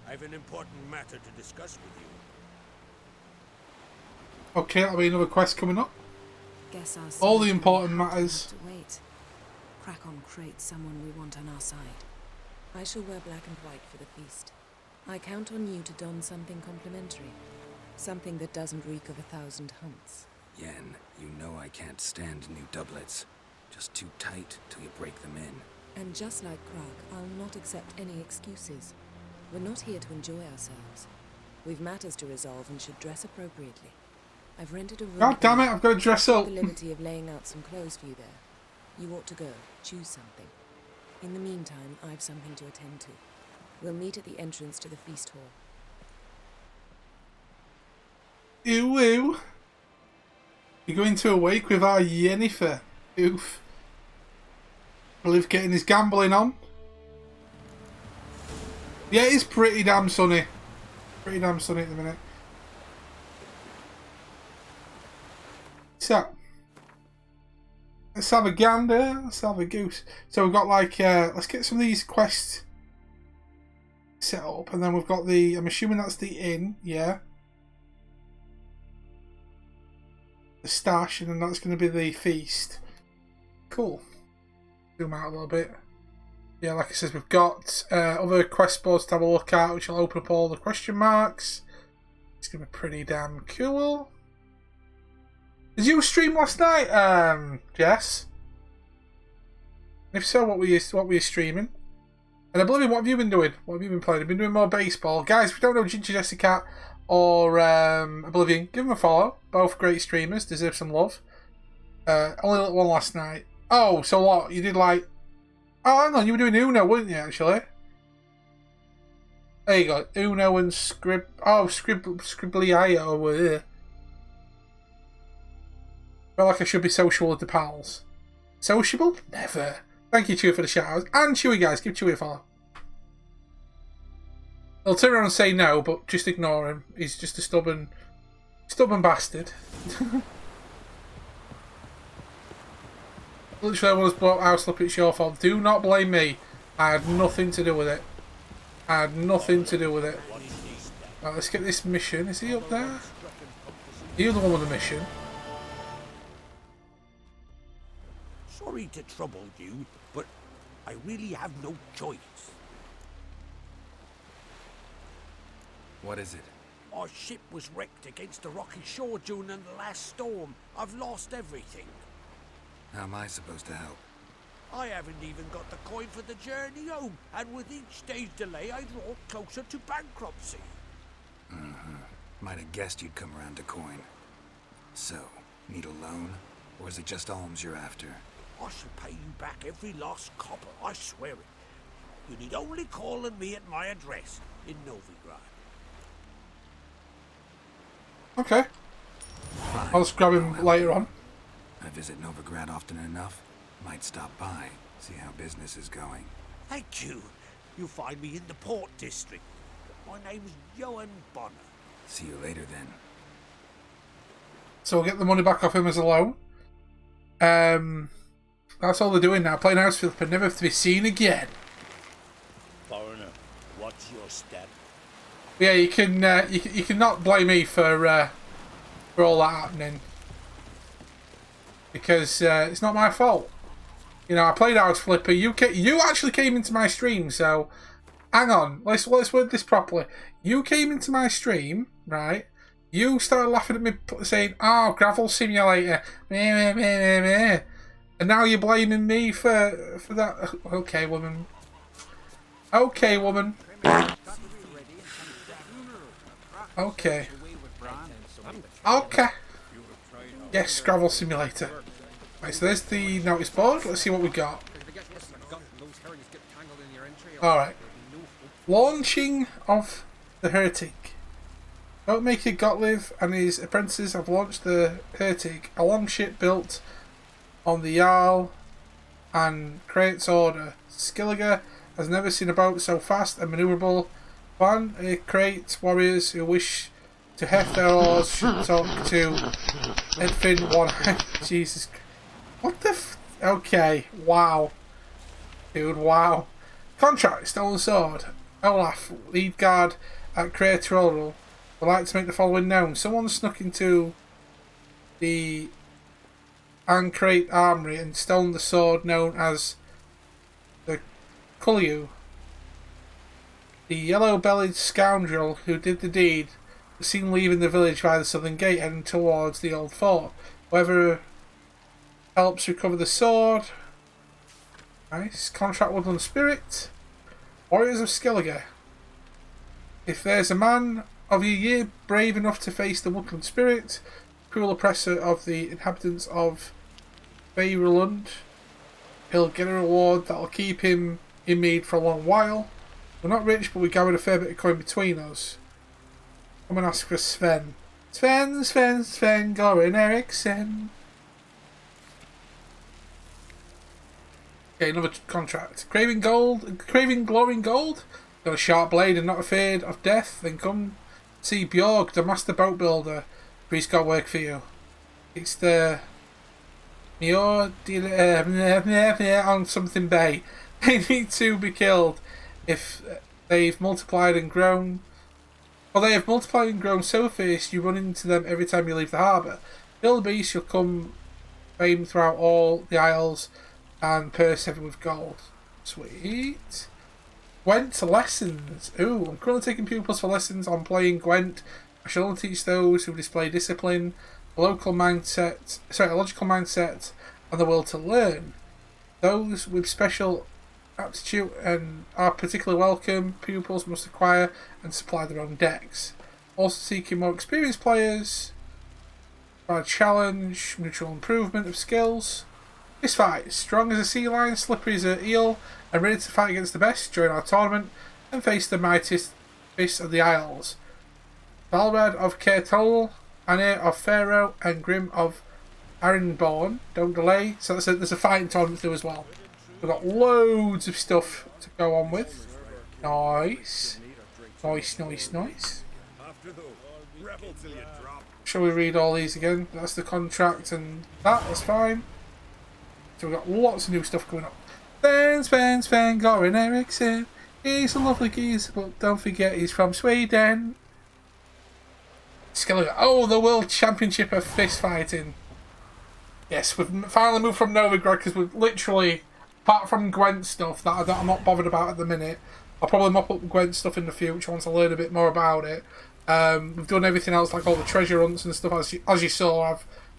I've an important matter to discuss with you. Okay, that'll be another quest coming up. Guess our All the soldier important will have matters. to wait. Crack on crate someone we want on our side. I shall wear black and white for the feast. I count on you to don something complimentary. Something that doesn't reek of 1,000 hunts. Yen, you know I can't stand new doublets. Just too tight till you break them in. And just like Krag, I'll not accept any excuses. We're not here to enjoy ourselves. We've matters to resolve and should dress appropriately. I've rented a room. God damn it, I've got to dress up. The liberty of laying out some clothes for you there. You ought to go. Choose something. In the meantime, I've something to attend to. We'll meet at the entrance to the feast hall. Ew, ew. You're going to a wake with our Yennefer. Oof. Liv getting his gambling on. Yeah, it's pretty damn sunny. Pretty damn sunny at the minute. So, let's have a gander. Let's have a goose. So we've got like, let's get some of these quests set up, and then we've got the. I'm assuming that's the inn, yeah. The stash, and then that's going to be the feast. Cool. Zoom out a little bit. Yeah, like I said, we've got other quest boards to have a look at, which will open up all the question marks. It's going to be pretty damn cool. Did you stream last night, Jess? If so, what were you streaming? And Oblivion, what have you been doing? What have you been playing? I've been doing more baseball. Guys, if you don't know Ginger Jessica or Oblivion, give them a follow. Both great streamers, deserve some love. Only one last night. Oh, so what? You did like... Oh, hang on, you were doing Uno, weren't you, actually? There you go. Uno and Scribbly-io were here. I feel like I should be social with the pals. Sociable? Never. Thank you, Chewy, for the shout-outs. And Chewy, guys, give Chewy a follow. He'll turn around and say no, but just ignore him. He's just a stubborn bastard. Literally, everyone's blown house up, it's your fault. Do not blame me. I had nothing to do with it. I had nothing to do with it. Right, let's get this mission. Is he up there? You're the one with the mission. Sorry to trouble you, but I really have no choice. What is it? Our ship was wrecked against the rocky shore during the last storm. I've lost everything. How am I supposed to help? I haven't even got the coin for the journey home, and with each day's delay, I draw closer to bankruptcy. Might have guessed you'd come around to coin. So, need a loan? Or is it just alms you're after? I shall pay you back every last copper, I swear it. You need only call on me at my address in Novigrad. Okay. Fine. I'll just grab him later on. I visit Novigrad often enough. Might stop by, see how business is going. Thank you. You'll find me in the Port District. My name's Johan Bonner. See you later then. So we'll get the money back off him as a loan. That's all they're doing now. Playing House Flip and never to be seen again. Foreigner, what's your step? Yeah, you can not blame me for all that happening, because it's not my fault. You know, I played House Flipper. You actually came into my stream, so hang on. Let's word this properly. You came into my stream, right? You started laughing at me, saying, "Oh, gravel simulator," meh, meh, meh, meh, meh. And now you're blaming me for that. Okay, woman. Okay, woman. Okay. Okay. Yes, gravel simulator. Right, so there's the notice board. Let's see what we got. Alright. Launching of the Hertig. Boatmaker Gottlieb and his apprentices have launched the Hertig, a long ship built on the Jarl and Crate's order. Skilliger has never seen a boat so fast and manoeuvrable Ban crate warriors who wish to heft their oars should talk to Edfin one. Jesus. What the okay, wow. Dude, wow. Contract, stolen sword. Olaf, lead guard at Creatorol, would like to make the following known. Someone snuck into the Ancrate armory and stolen the sword known as the Kulyu. The yellow-bellied scoundrel who did the deed was seen leaving the village via the southern gate heading towards the old fort. Whoever helps recover the sword. Nice. Contract Woodland Spirit. Warriors of Skellige. If there's a man of your year brave enough to face the Woodland Spirit, cruel oppressor of the inhabitants of Faerulund, he'll get a reward that'll keep him in Mead for a long while. We're not rich, but we gathered a fair bit of coin between us. Come and ask for Sven. Sven, Goran Eriksson. Okay, another contract. Craving glowing gold? Got a sharp blade and not afraid of death? Then come see Bjorg, the master boat builder. He's got work for you. It's the Mjor on something bay. They need to be killed if they've multiplied and grown. Well, they have multiplied and grown so fast you run into them every time you leave the harbour. Kill the beast, you'll come famed throughout all the isles and purse heavy with gold. Sweet. Gwent lessons. Ooh, I'm currently taking pupils for lessons on playing Gwent. I shall only teach those who display discipline, a logical mindset, and the will to learn. Those with special aptitude and are particularly welcome. Pupils must acquire and supply their own decks. Also seeking more experienced players. By challenge, mutual improvement of skills. This fight, strong as a sea lion, slippery as an eel, and ready to fight against the best, join our tournament and face the mightiest fists of the Isles. Balrad of Caertol, Anir of Faroe, and Grim of Arenborn. Don't delay. So there's a fighting tournament too as well. We've got loads of stuff to go on with. Nice. Nice. Shall we read all these again? That's the contract and that's fine. So we've got lots of new stuff coming up. Sven, Goran Eriksson. He's a lovely geezer, but don't forget he's from Sweden. Skellige. Oh, the World Championship of Fist Fighting. Yes, we've finally moved from Novigrad because we've literally, apart from Gwent stuff that I'm not bothered about at the minute, I'll probably mop up Gwent stuff in the future once I learn a bit more about it. We've done everything else, like all the treasure hunts and stuff. As you saw,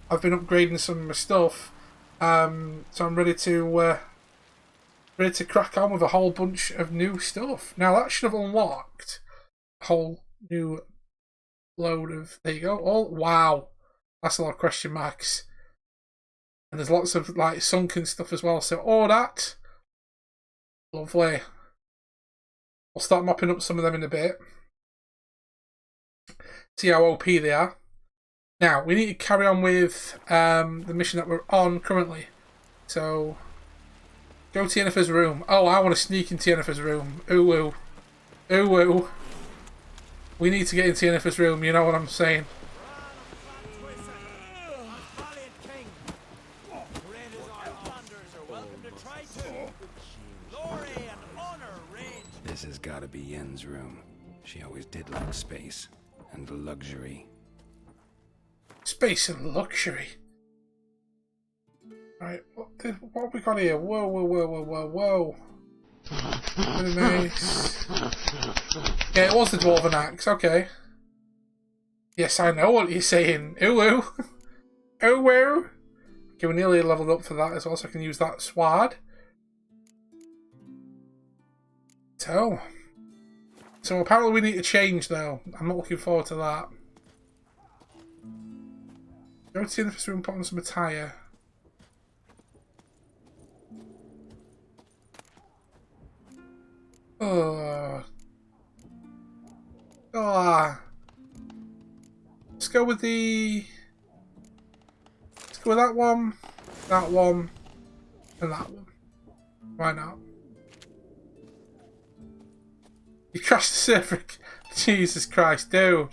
I've been upgrading some of my stuff. So I'm ready to crack on with a whole bunch of new stuff. Now that should have unlocked a whole new load of. There you go. Oh wow, that's a lot of question marks. And there's lots of like sunken stuff as well. So all that, lovely. I'll start mopping up some of them in a bit. See how OP they are. Now, we need to carry on with the mission that we're on currently. So, go to Yennefer's room. Oh, I want to sneak into Yennefer's room. Ooh. We need to get into Yennefer's room, you know what I'm saying. This has got to be Yen's room. She always did like space and luxury. Space and luxury. Right, what have we got here? Whoa. Very nice. Yeah, it was the Dwarven Axe, okay. Yes, I know what you're saying. Ooh. Okay, we're nearly leveled up for that as well, so I can use that sword. So apparently we need to change though. I'm not looking forward to that. Go to the first room, put on some attire. Let's go with that one, and that one. Why not? You crashed the server. Jesus Christ, dude.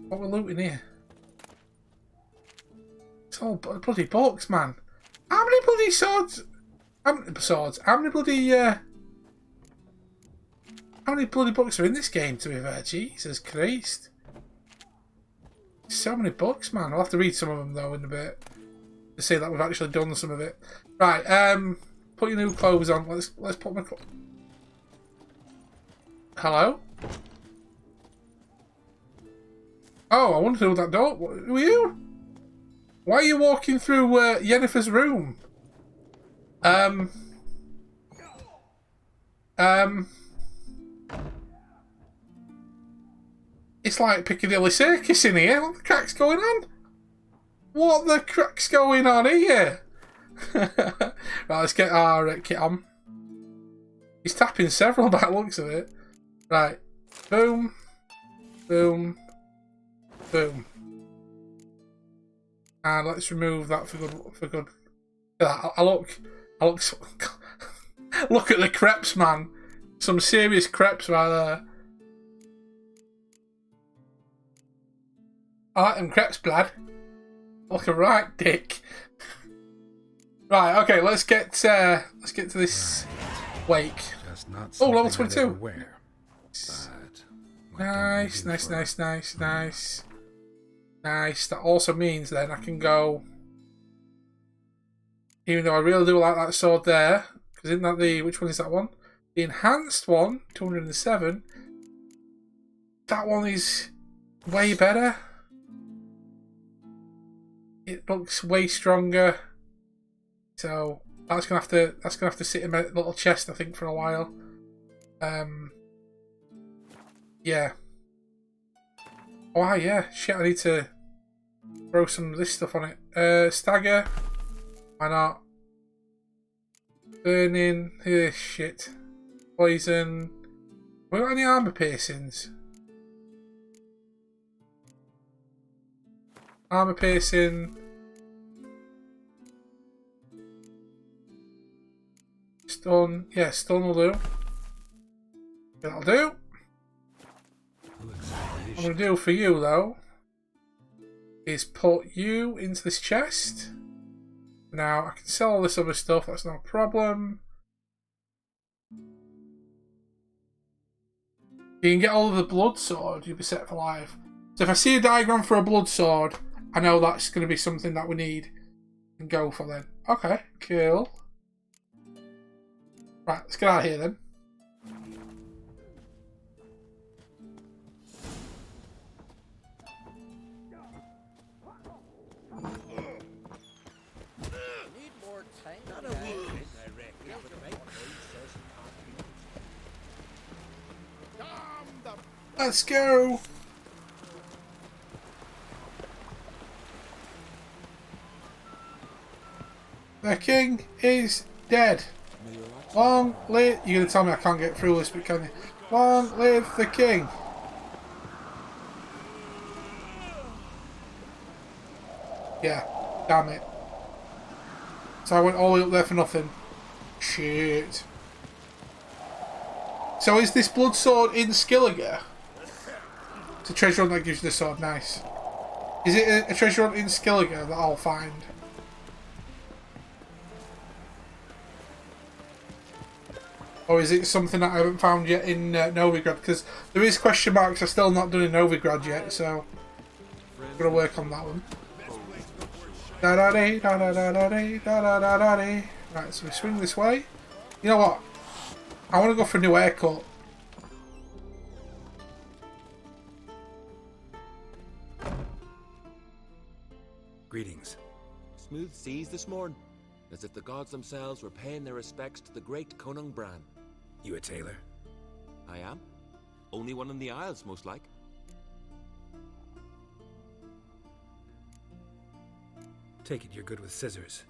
What we're looting here? It's all bloody books, man. How many bloody swords? How many swords? How many bloody books are in this game, to be fair? Jesus Christ. So many books, man. I'll have to read some of them, though, in a bit. To say that we've actually done some of it. Right, put your new clothes on. Let's put my Hello? Oh, I wonder who that door... Who are you? Why are you walking through Yennefer's room? It's like Piccadilly Circus in here. What the crack's going on? What the crack's going on here? Right, let's get our kit on. He's tapping several by the looks of it. Right. Boom. Boom. Boom. And let's remove that for good. I look. Look at the crepes, man. Some serious crepes right there. I like them crepes, blood. Look a right dick. Right, okay, let's get to this wake. Oh, level 22. Nice. Nice. That also means then I can go. Even though I really do like that sword there, because isn't that the which one is that one? The enhanced one, 207. That one is way better. It looks way stronger. So that's gonna have to sit in my little chest, I think, for a while. Yeah. Oh yeah, shit, I need to throw some of this stuff on it. Stagger. Why not? Burning. Shit. Poison. Have we got any armor piercings? Armor piercing. Stun. Yeah, stun will do. That'll do. What I'm going to do for you, though, is put you into this chest. Now, I can sell all this other stuff. That's not a problem. You can get all of the blood sword. You'll be set for life. So if I see a diagram for a blood sword, I know that's going to be something that we need and go for then. Okay, cool. Right, let's get out of here then. Let's go. The king is dead. Long live... You're going to tell me I can't get through this, but can you? Long live the king. Yeah, damn it. So I went all the way up there for nothing. Shit. So is this blood sword in Skellige? It's a treasure hunt that gives you the sword, nice. Is it a treasure hunt in Skellige that I'll find? Or is it something that I haven't found yet in Novigrad? Because there is question marks I've still not done in Novigrad yet, so I'm going to work on that one. Da-da-dee, da-da-da-da-dee, da-da-da-da-dee. Right, so we swing this way. You know what? I want to go for a new haircut. Greetings. Smooth seas this morning, as if the gods themselves were paying their respects to the great Conung Bran. You a tailor? I am. Only one in the Isles, most like. Take it you're good with scissors.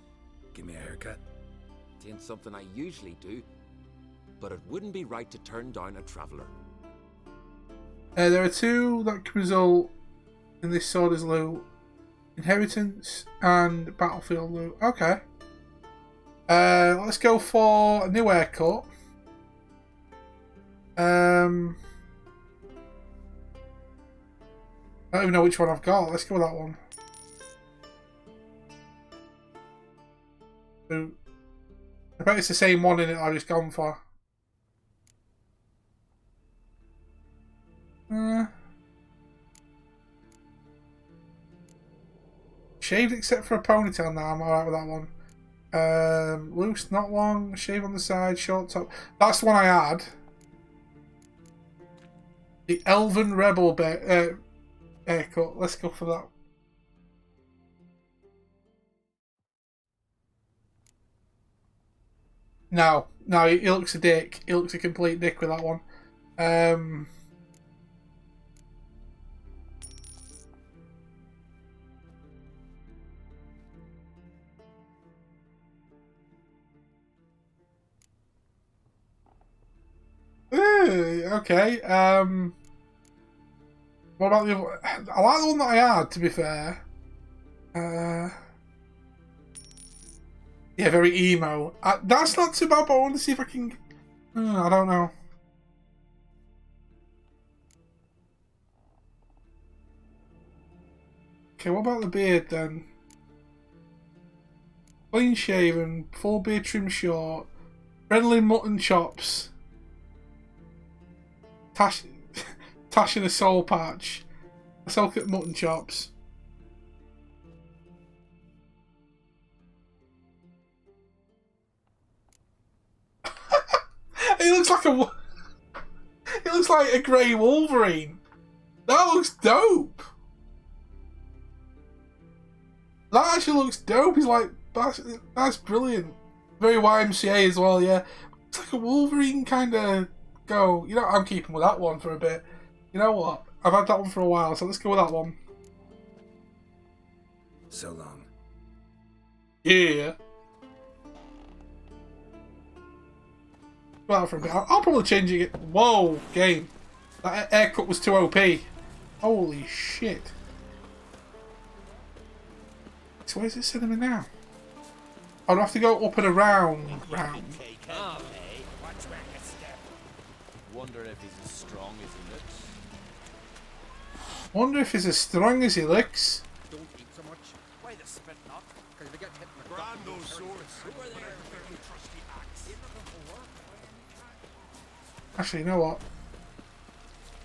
Give me a haircut. It ain't something I usually do, but it wouldn't be right to turn down a traveller. There are two that can result in this sword as loot. Inheritance and battlefield loot. Okay. Let's go for a new haircut. I don't even know which one I've got. Let's go with that one. So, I bet it's the same one in it I've just gone for. Shaved except for a ponytail now. I'm alright with that one. Loose, not long. Shave on the side, short top. That's the one I had. The Elven Rebel haircut. Let's go for that. No, he looks a dick. He looks a complete dick with that one. Okay. What about the other? I like the one that I had, to be fair. Yeah, very emo. That's not too bad, but I want to see if I can... I don't know. Okay, what about the beard then? Clean shaven, full beard trim short, friendly mutton chops, tash in a soul patch, a soul cut mutton chops. He looks like a grey Wolverine. That looks dope. That actually looks dope. He's like, that's brilliant. Very YMCA as well, yeah. It's like a Wolverine kind of go. You know, I'm keeping with that one for a bit. You know what? I've had that one for a while, so let's go with that one. So long. Yeah. Well, for a bit. I'll probably change it. Whoa, game. That haircut was too OP. Holy shit. So where's it sending me now? I'd have to go up and around. Wonder if he's as strong as he looks. Wonder if he's as strong as he looks. Don't eat so much. Why the spit not? Because they get hit in the ground. Those swords. Who are there? Trusty axe. Actually, you know what?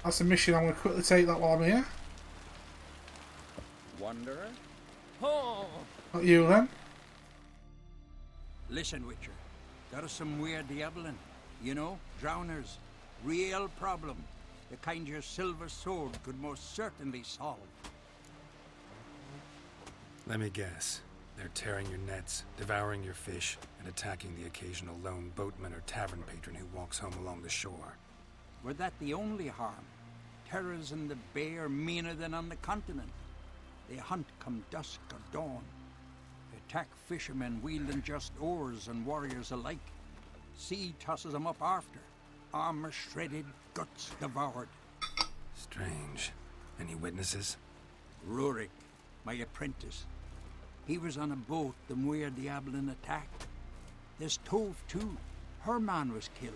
That's a mission. I'm going to quickly take that while I'm here. Wanderer? Oh! Not you then. Listen, Witcher. There's some weird diabling. You know, drowners. Real problem. The kind your silver sword could most certainly solve. Let me guess. They're tearing your nets, devouring your fish, and attacking the occasional lone boatman or tavern patron who walks home along the shore. Were that the only harm? Terrors in the bay are meaner than on the continent. They hunt come dusk or dawn. They attack fishermen wielding just oars and warriors alike. Sea tosses them up after. Armor shredded, guts devoured. Strange. Any witnesses? Rurik, my apprentice. He was on a boat the Muir Diablin attacked. There's Tove too. Her man was killed.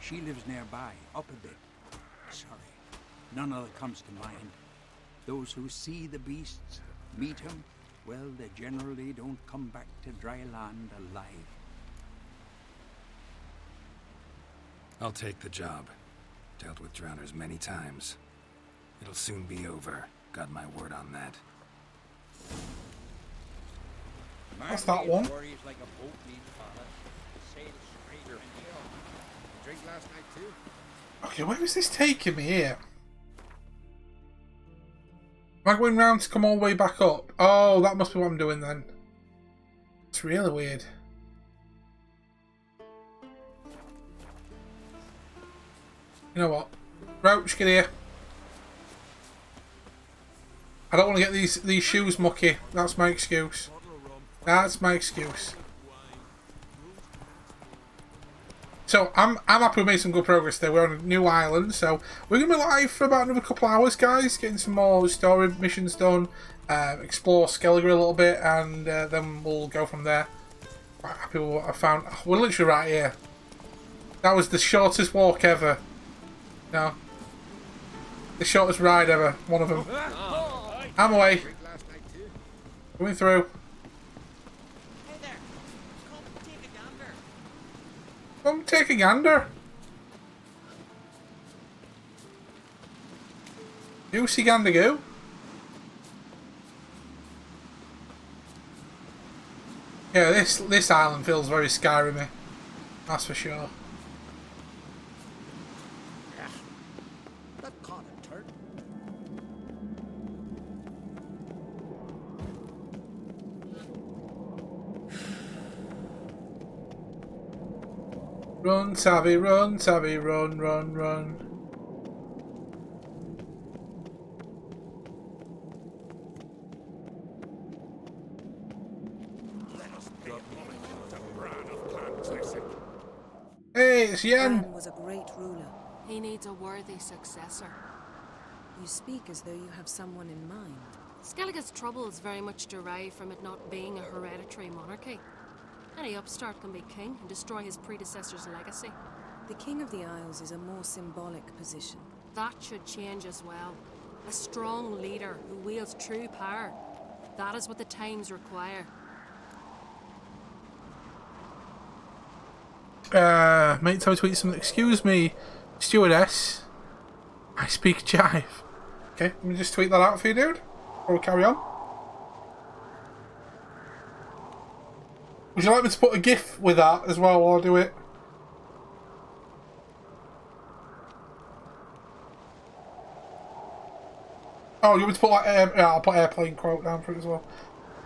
She lives nearby, up a bit. Sorry, none other comes to mind. Those who see the beasts, meet him, well, they generally don't come back to dry land alive. I'll take the job. Dealt with drowners many times. It'll soon be over. Got my word on that. That's that one. Like a boat needs fella. Sail straight and drink last night too. Okay, where is this taking me here? Am I going round to come all the way back up? Oh, that must be what I'm doing then. It's really weird. You know what? Roach, get here. I don't want to get these shoes mucky. That's my excuse. That's my excuse. So I'm happy we made some good progress there. We're on a new island, so we're gonna be live for about another couple of hours, guys. Getting some more story missions done, explore Skellige a little bit, and then we'll go from there. Quite happy with what I found. We're literally right here. That was the shortest walk ever. No. The shortest ride ever. One of them. I'm away. Coming through. Hey there. Come take a gander. Come take a gander. Juicy gander goo. Yeah, this island feels very Skyrim-y. That's for sure. That can't have turned. Run, Taavi, run, Taavi, run, run, run. Hey, it's Yen. Bran was a great ruler. He needs a worthy successor. You speak as though you have someone in mind. Skellige's troubles very much derive from it not being a hereditary monarchy. Any upstart can be king and destroy his predecessor's legacy. The King of the Isles is a more symbolic position. That should change as well. A strong leader who wields true power. That is what the times require. Mate, I tweet something. Excuse me, stewardess. I speak jive. Okay, let me just tweet that out for you, dude. Before we carry on. Would you like me to put a GIF with that as well while I do it? Oh, you want me to put like yeah, I'll put airplane quote down for it as well.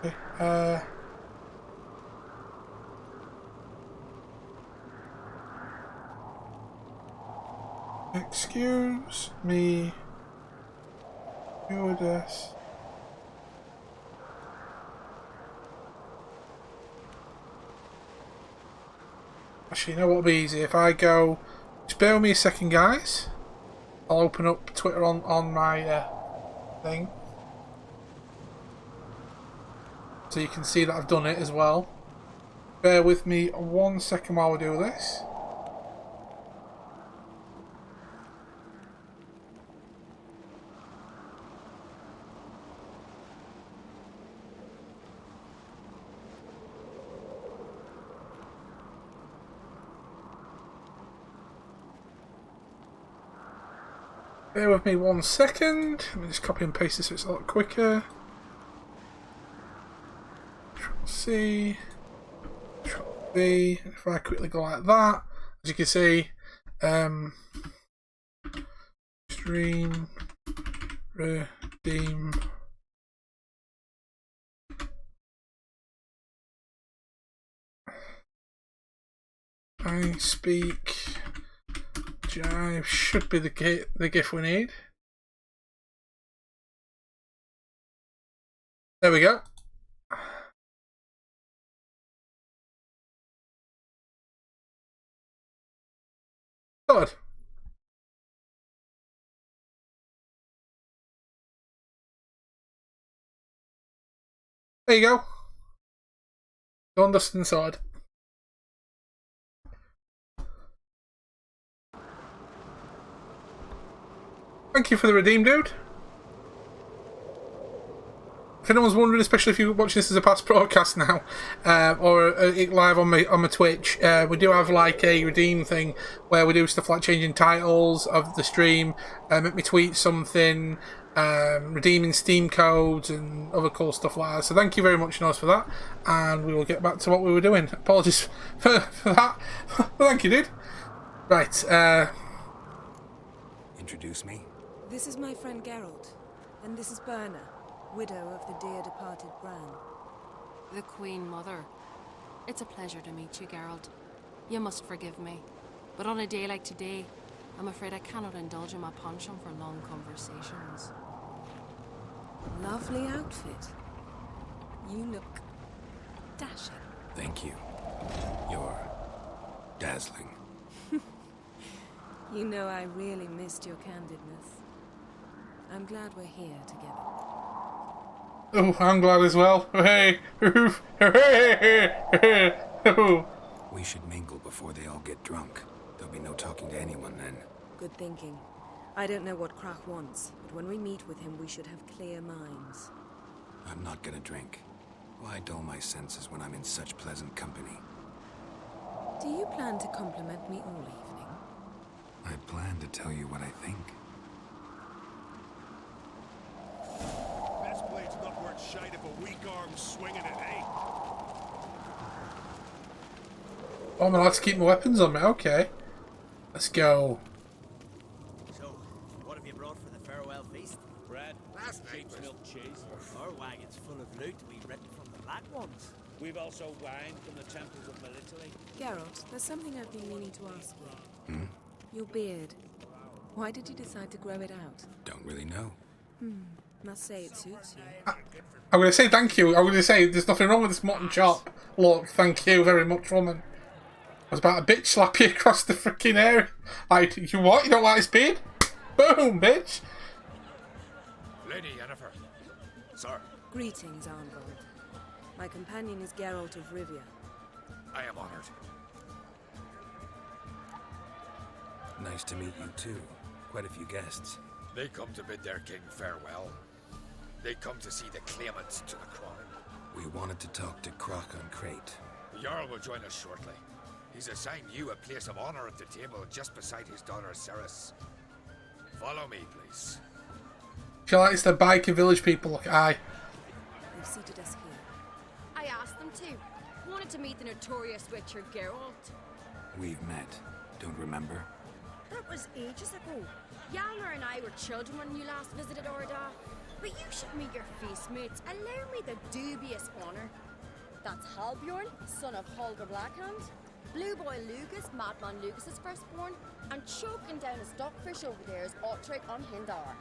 Okay. Excuse me, stewardess. Actually, you know what would be easy? If I go... Just bear with me a second, guys. I'll open up Twitter on my thing. So you can see that I've done it as well. Bear with me 1 second while we do this. Bear with me 1 second. Let me just copy and paste this so it's a lot quicker. Control C, Control V. If I quickly go like that, as you can see, stream redeem. I speak. Jive should be the GIF we need. There we go. Good. There you go. Done, dusted and sword. Thank you for the redeem, dude. If anyone's wondering, especially if you're watching this as a past broadcast now, or live on my Twitch, we do have like a redeem thing where we do stuff like changing titles of the stream, make me tweet something, redeeming Steam codes and other cool stuff like that. So thank you very much, Norse, for that, and we will get back to what we were doing. Apologies for that. Thank you, dude. Right. Introduce me. This is my friend Geralt, and this is Berna, widow of the dear departed Bran. The Queen Mother. It's a pleasure to meet you, Geralt. You must forgive me, but on a day like today, I'm afraid I cannot indulge in my penchant for long conversations. Lovely outfit. You look dashing. Thank you. You're dazzling. You know, I really missed your candidness. I'm glad we're here together. Oh, I'm glad as well. Hey! We should mingle before they all get drunk. There'll be no talking to anyone then. Good thinking. I don't know what Krach wants, but when we meet with him, we should have clear minds. I'm not gonna drink. Why dull my senses when I'm in such pleasant company? Do you plan to compliment me all evening? I plan to tell you what I think. Best blade's not worth shite if a weak arm's swinging it, eh? Oh, I'm allowed to keep my weapons on me. Okay. Let's go. So, what have you brought for the farewell feast? Bread, sheep's milk cheese. Our wagon's full of loot we written from the Black Ones. We've also wine from the temples of Melitele. Geralt, there's something I've been meaning to ask you. Your beard. Why did you decide to grow it out? Don't really know. Must say it suits you. I'm going to say thank you. I'm going to say there's nothing wrong with this mutton chop. Look, thank you very much, woman. I was about to bitch slap you across the freaking area. Like, you what? You don't like this beard? Boom, bitch. Lady Yennefer. Sir, Greetings, Armgold. My companion is Geralt of Rivia. I am honored. Nice to meet you too. Quite a few guests. They come to bid their king farewell. They come to see the claimants to the crown. We wanted to talk to Krach on Crate. The Jarl will join us shortly. He's assigned you a place of honor at the table just beside his daughter Ceres. Follow me, please. She likes the biker village people. Look, aye. They've seated us here. I asked them to. Wanted to meet the notorious witcher Geralt. We've met. Don't remember? That was ages ago. Yalmer and I were children when you last visited Orda. But you should meet your feast mates. Allow me the dubious honour. That's Halbjorn, son of Holger Blackhand. Blue Boy Lucas, Madman Lucas's firstborn. And choking down a stockfish over there is Otric on Hindar.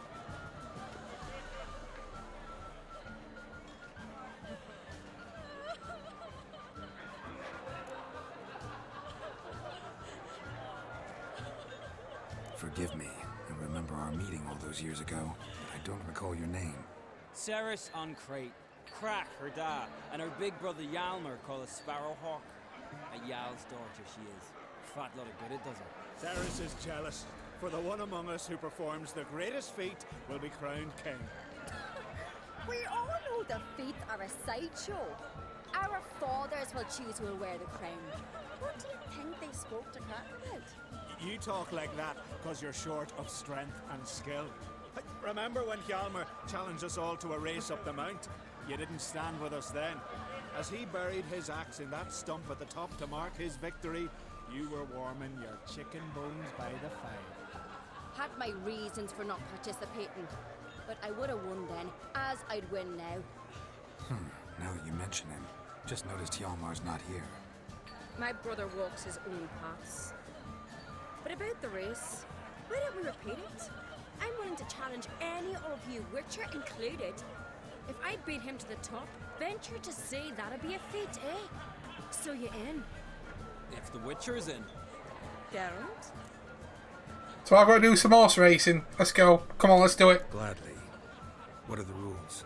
Forgive me, I remember our meeting all those years ago, but I don't recall your name. Ceres on Crate, Krach her da, and her big brother Yalmer called a Sparrowhawk. A Yal's daughter she is. Fat lot of good it does her. Ceres is jealous, for the one among us who performs the greatest feat will be crowned king. We all know the feats are a sideshow. Our fathers will choose who will wear the crown. What do you think they spoke to Krach about? You talk like that because you're short of strength and skill. Remember when Hjalmar challenged us all to a race up the mount? You didn't stand with us then. As he buried his axe in that stump at the top to mark his victory, you were warming your chicken bones by the fire. Had my reasons for not participating, but I would have won then, as I'd win now. Now that you mention him, just noticed Hjalmar's not here. My brother walks his own paths. But about the race, why don't we repeat it? I'm willing to challenge any of you, Witcher included. If I beat him to the top, venture to say that'd be a feat, eh? So you in? If the Witcher's in. Geralt? So I've got to do some horse racing. Let's go. Come on, let's do it. Gladly. What are the rules?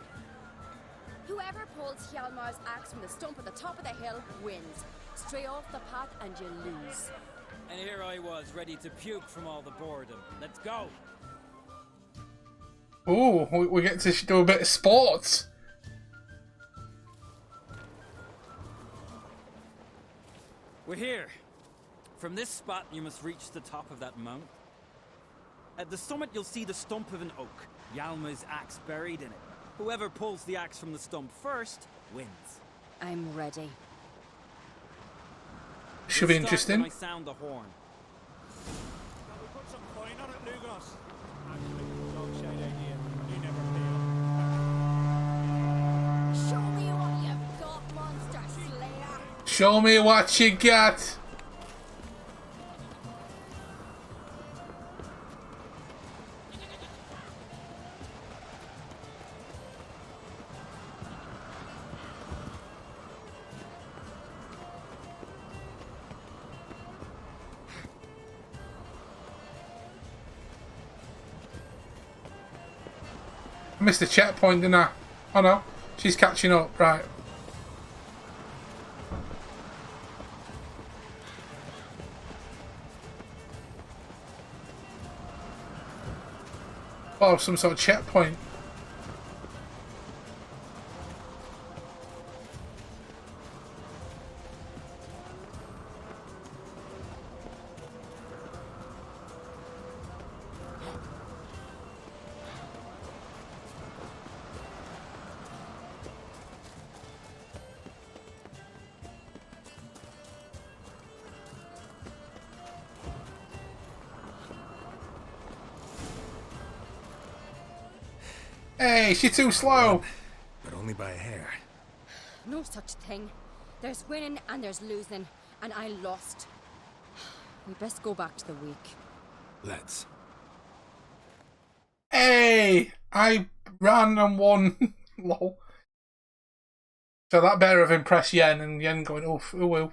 Whoever pulls Hjalmar's axe from the stump at the top of the hill wins. Stray off the path and you lose. And here I was, ready to puke from all the boredom. Let's go! Ooh, we get to do a bit of sports. We're here. From this spot, you must reach the top of that mount. At the summit, you'll see the stump of an oak. Yalma's axe buried in it. Whoever pulls the axe from the stump first, wins. I'm ready. Should be We'll start interesting. when I sound the horn. Shall we put some coin on it, Lugos? Actually, dog shite idea. You never fail. Show me what you've got, monster slayer. Show me what you got. I missed the checkpoint, didn't I? Oh no, she's catching up, right. Oh, some sort of checkpoint. Hey, she's too slow. But only by a hair. No such thing. There's winning and there's losing, and I lost. We best go back to the week. Let's. Hey, I ran and won. Lol. So that better have impressed Yen, and Yen going, oof, ooh woo.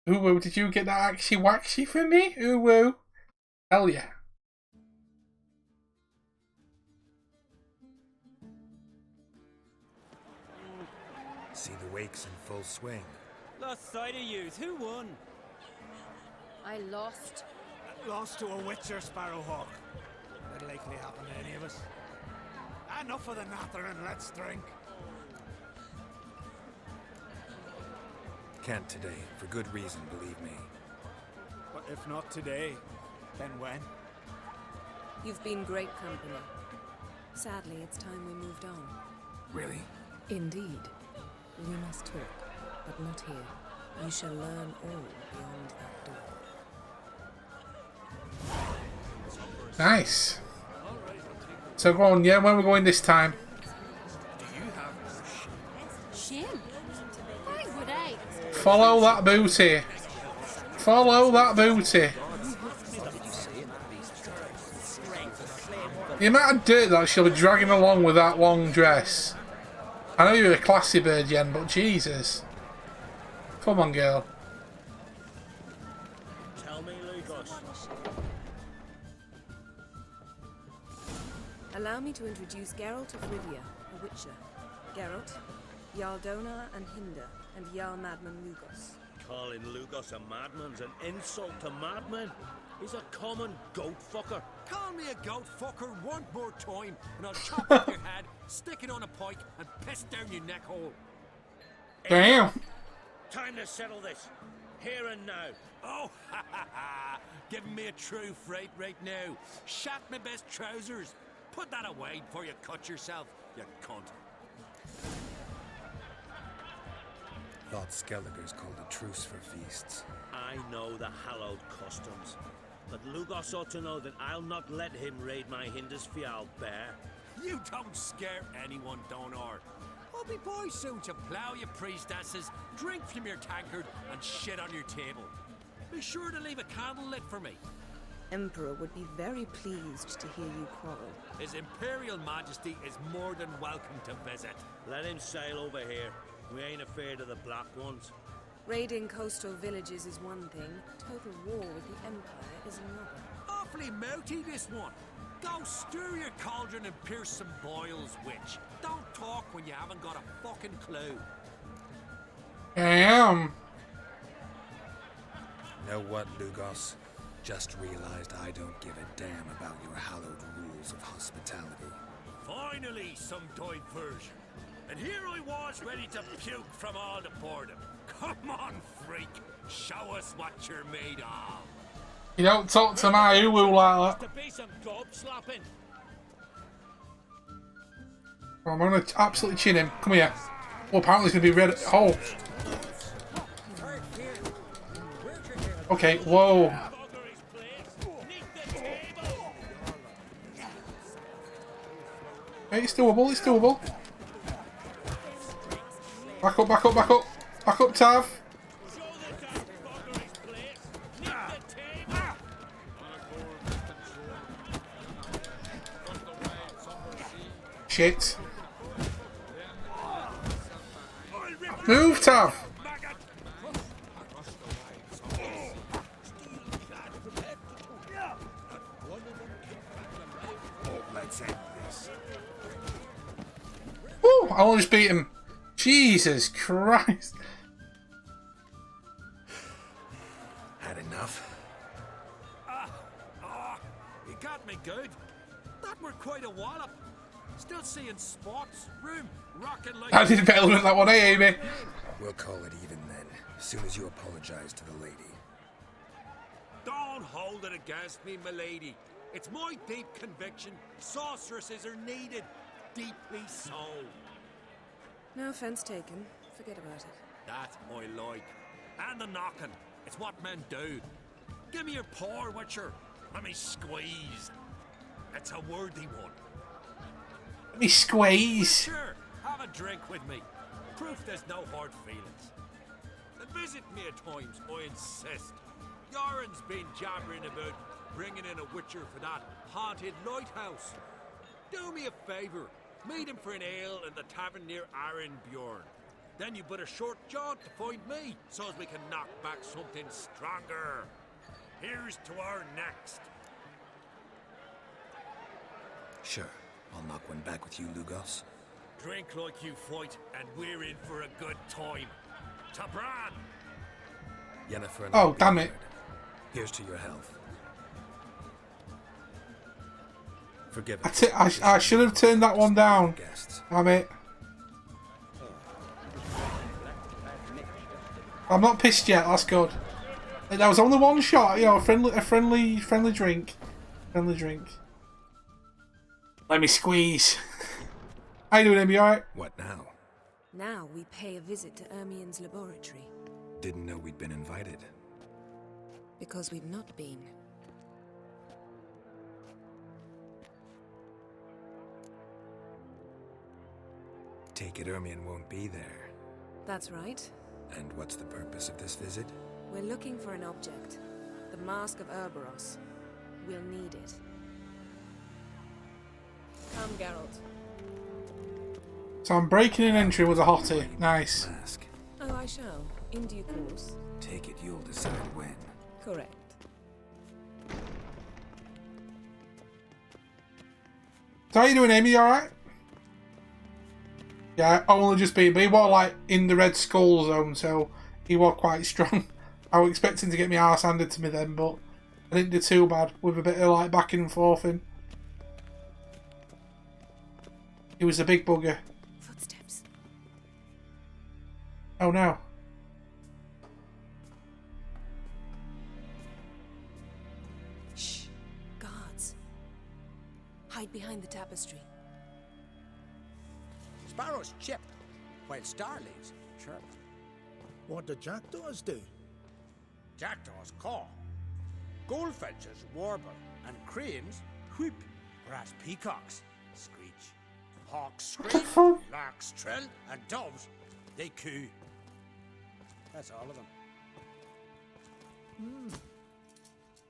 Ooh woo, did you get that axy waxy for me? Ooh woo. Hell yeah. See the wakes in full swing. Lost sight of yous. Who won? I lost. Lost to a witcher, Sparrowhawk. That'll likely happen to any of us. Enough of the natter and let's drink. Can't today, for good reason, believe me. But if not today, then when? You've been great company. Sadly, it's time we moved on. Really? Indeed. We must talk, but not here. You shall learn all beyond that door. Nice. So go on, yeah, where are we going this time? Shame. Why would I? Follow that booty. Follow that booty. The amount of dirt that she'll be dragging along with that long dress. I know you're a classy bird, Yen, but Jesus. Come on, girl. Tell me, Lugos. Allow me to introduce Geralt of Rivia, a witcher. Geralt, Jarl Dona and Hinder, and Jarl Madman Lugos. Calling Lugos a madman's an insult to madmen. He's a common goat fucker. Call me a goat fucker one more time, and I'll chop off your head, stick it on a pike, and piss down your neck hole. Damn. Time to settle this. Here and now. Oh, ha ha ha! Giving me a true fright right now. Shat my best trousers. Put that away before you cut yourself, you cunt. Thought Skelliger's called a truce for feasts. I know the hallowed customs. But Lugos ought to know that I'll not let him raid my Hindisfial bear. You don't scare anyone, Donar. I'll be boy soon to plough your priestesses, drink from your tankard, and shit on your table. Be sure to leave a candle lit for me. Emperor would be very pleased to hear you quarrel. His Imperial Majesty is more than welcome to visit. Let him sail over here. We ain't afraid of the black ones. Raiding coastal villages is one thing. Total war with the Empire is another. Awfully mouty, this one. Go stir your cauldron and pierce some boils, witch. Don't talk when you haven't got a fucking clue. Damn. Know what, Lugos? Just realized I don't give a damn about your hallowed rules of hospitality. Finally, some diversion. And here I was ready to puke from all the boredom. Come on, freak. Show us what you're made of. You don't talk to my uwu like that. To be some gob slapping. I'm gonna absolutely chin him. Come here. Well, apparently he's gonna be red. Oh. Okay, whoa. Hey, it's doable, it's doable. Back up, back up, back up. Back up, Tav. Shit. Move, Tav. Let's end this. Woo! I almost beat him. Jesus Christ. Had enough? You got me good. That were quite a wallop. Still seeing spots, room, rocking like... I did better than that one, eh, Amy? We'll call it even then, as soon as you apologize to the lady. Don't hold it against me, milady. It's my deep conviction sorceresses are needed. Deeply so. No offense taken. Forget about it. That I like. And the knocking. It's what men do. Give me your paw, Witcher. Let me squeeze. It's a worthy one. Let me squeeze. Sure, have a drink with me. Proof there's no hard feelings. And visit me at times, I insist. Yoren's been jabbering about bringing in a Witcher for that haunted lighthouse. Do me a favour. Meet him for an ale in the tavern near Arenbjorn. Then you put a short jaunt to find me, so as we can knock back something stronger. Here's to our next. Sure, I'll knock one back with you, Lugos. Drink like you fight, and we're in for a good time. Tabran! Yennefer and Oh, damn it. Here's to your health. Forgive it. I should have turned that one down. Damn it. I'm not pissed yet. That's good. That was only one shot. You know, a friendly drink. Friendly drink. Let me squeeze. How you doing, Amy? Alright? What now? Now we pay a visit to Ermien's laboratory. Didn't know we'd been invited. Because we've not been. Take it Ermien won't be there. That's right. And what's the purpose of this visit? We're looking for an object. The Mask of Ouroboros. We'll need it. Come, Geralt. So I'm breaking an entry with a hottie. Nice. Mask. Oh, I shall. In due course. Take it you'll decide when. Correct. So how you doing, Amy? You alright? Yeah, only just beat, but he was like in the red skull zone, so he was quite strong. I was expecting to get my arse handed to me then, but I didn't do too bad with a bit of like backing and forthing. He was a big bugger. Footsteps. Oh no. Shh. Guards. Hide behind the tapestry. Sparrows chip, while starlings chirp. What do jackdaws do? Jackdaws caw. Goldfinches warble, and cranes whoop, whereas peacocks screech. Hawks scream, larks trill, and doves, they coo. That's all of them.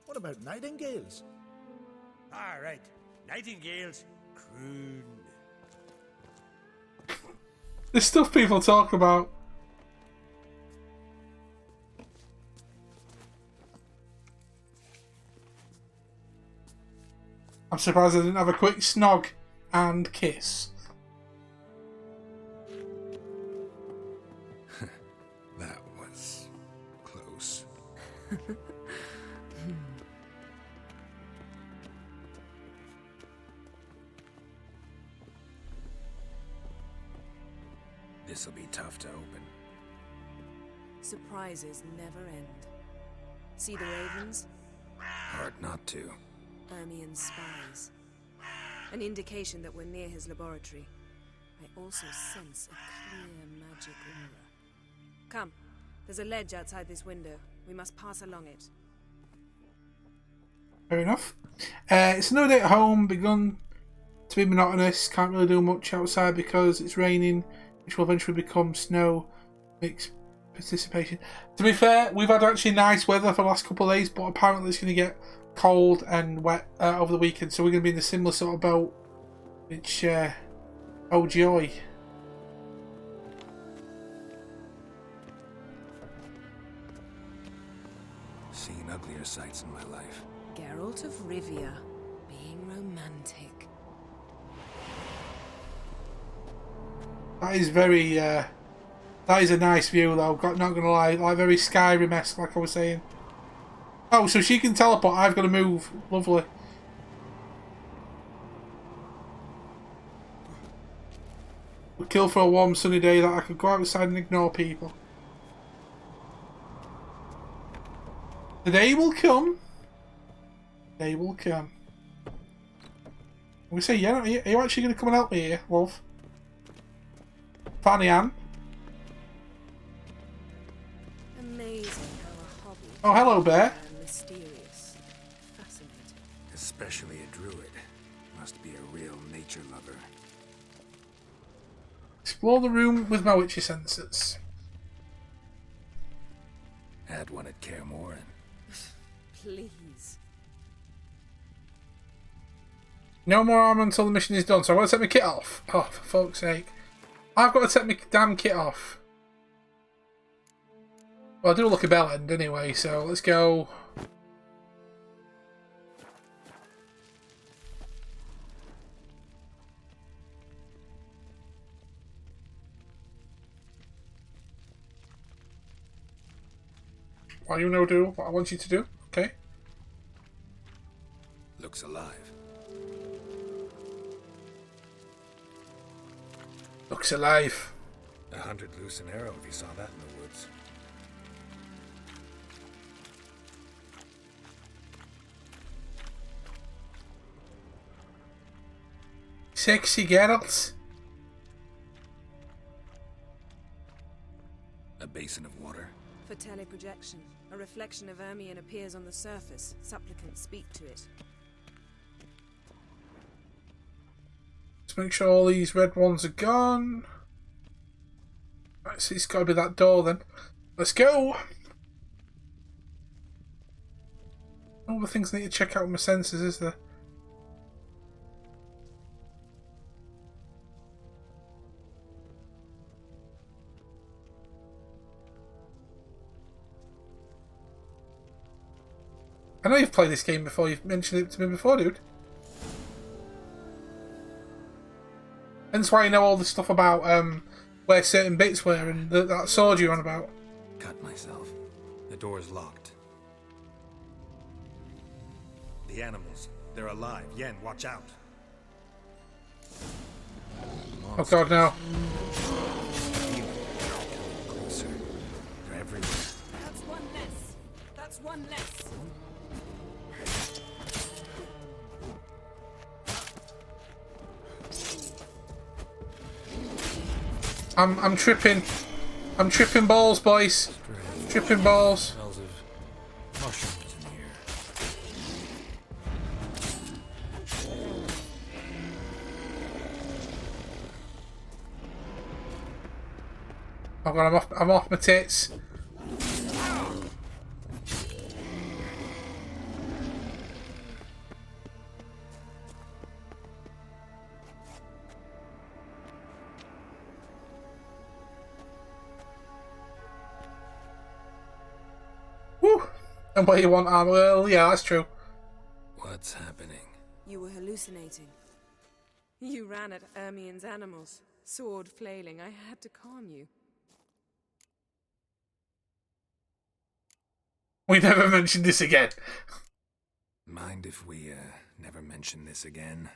What about nightingales? All right, nightingales croon. The stuff people talk about. I'm surprised I didn't have a quick snog and kiss. That was close. This'll be tough to open. Surprises never end. See the ravens? Hard not to. Ermien's spies. An indication that we're near his laboratory. I also sense a clear magic aura. Come, there's a ledge outside this window. We must pass along it. Fair enough. It's another day at home, begun to be monotonous. Can't really do much outside because it's raining, which will eventually become snow. Mixed participation. To be fair, we've had actually nice weather for the last couple of days, but apparently it's going to get cold and wet over the weekend, so we're going to be in a similar sort of boat, which, oh joy. Seen uglier sights in my life. Geralt of Rivia, being romantic. That is very, that is a nice view though, not going to lie, like very Skyrim-esque, like I was saying. Oh, so she can teleport, I've got to move. Lovely. We'll kill for a warm sunny day that I could go outside and ignore people. The day will come. The day will come. We say, yeah, are you actually going to come and help me here, Wolf? Fanny Ann? Amazing how a hobby. Oh, hello, Bear. Mysterious, fascinating. Especially a druid. Must be a real nature lover. Explore the room with my witchy senses. Had one at Kaer Morhen. Please. No more armor until the mission is done, so I've got to take my kit off. Oh, for fuck's sake. I've got to take my damn kit off. Well, I do look a bell end anyway, so let's go. Why you no do what I want you to do? Okay. Looks alive. Looks alive. 100 loose and arrow if you saw that in the woods. Sexy Geralt. A basin of water. For teleprojection, a reflection of Ermion appears on the surface. Supplicants speak to it. Let's make sure all these red ones are gone. Right, so it's got to be that door then. Let's go! All the things I need to check out with my senses, is there? I know you've played this game before, you've mentioned it to me before, dude. And that's why you know all the stuff about where certain bits were and that sword you're on about. Cut myself. The door's locked. The animals, they're alive. Yen, watch out. Oh god, no. Closer. They're everywhere. That's one less. That's one less. I'm tripping. I'm tripping balls, boys. Tripping balls. Smells of mushrooms in here. Oh god, I'm off my tits. Woo! And what you want armor? Well, yeah, that's true. What's happening? You were hallucinating. You ran at Ermion's animals, sword flailing. I had to calm you. We never mentioned this again. Mind if we, never mention this again?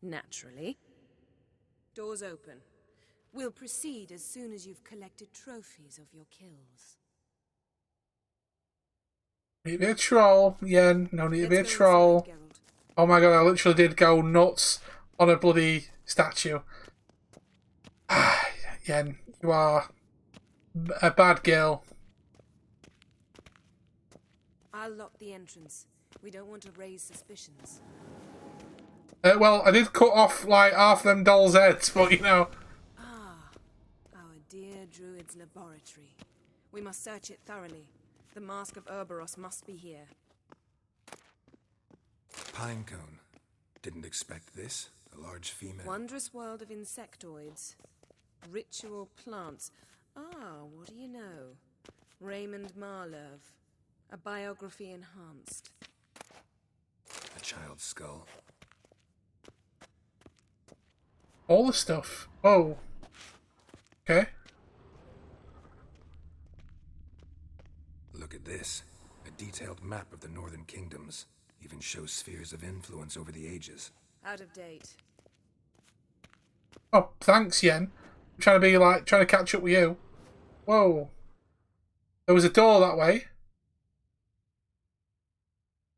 Naturally. Doors open. We'll proceed as soon as you've collected trophies of your kills. Need to be a troll. Yeah, no need to be a troll. Oh my god, I literally did go nuts on a bloody statue. Yen, you are a bad girl. I'll lock the entrance. We don't want to raise suspicions. Well, I did cut off like half them dolls' heads, but you know. Ah, our dear druid's laboratory. We must search it thoroughly. The Mask of Ouroboros must be here. Pinecone. Didn't expect this. A large female. Wondrous world of insectoids. Ritual plants. Ah, what do you know? Raymond Marlove. A biography enhanced. A child's skull. All the stuff. Oh. Okay. Look at this. A detailed map of the northern kingdoms. Even shows spheres of influence over the ages. Out of date. Oh, thanks, Yen. I'm trying to be like, trying to catch up with you. Whoa. There was a door that way.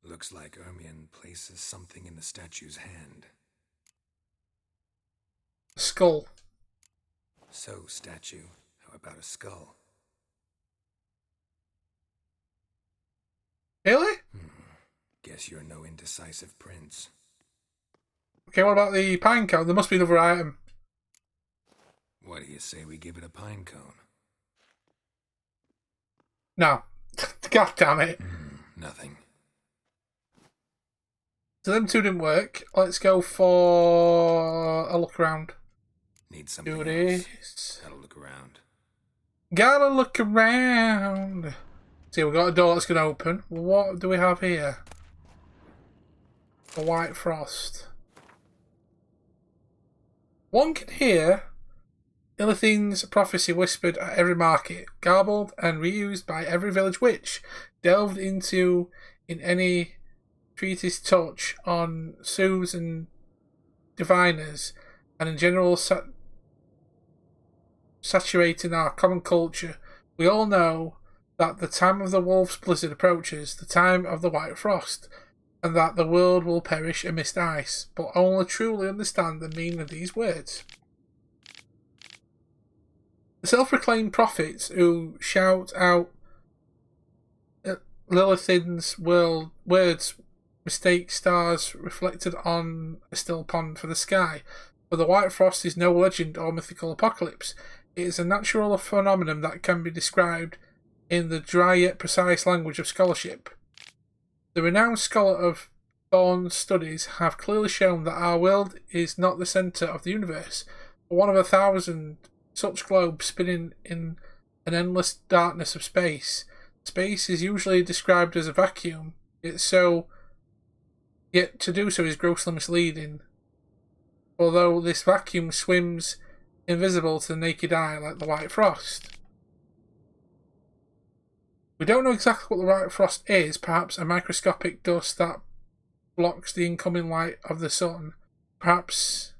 Looks like Ermion places something in the statue's hand. A skull. So, statue, how about a skull? Really? Guess you're no indecisive prince. Okay, what about the pine cone? There must be another item. What do you say we give it a pine cone? No. God damn it. Nothing. So them two didn't work. Let's go for a look around. Need something Do else. this. Gotta look around. Gotta look around. See, we've got a door that's going to open. What do we have here? A white frost. One can hear Ilithine's prophecy whispered at every market, garbled and reused by every village witch, delved into in any treatise touch on sooths and diviners, and in general saturating our common culture. We all know that the time of the wolf's blizzard approaches, the time of the white frost, and that the world will perish amidst ice, but only truly understand the meaning of these words. The self-proclaimed prophets who shout out Lilithine's words mistake stars reflected on a still pond for the sky, but the white frost is no legend or mythical apocalypse. It is a natural phenomenon that can be described in the dry yet precise language of scholarship. The renowned scholar of Thorn's studies have clearly shown that our world is not the centre of the universe, but one of 1,000 such globes spinning in an endless darkness of space. Space is usually described as a vacuum, yet to do so is grossly misleading, although this vacuum swims invisible to the naked eye like the white frost. We don't know exactly what the white frost is, perhaps a microscopic dust that blocks the incoming light of the sun, perhaps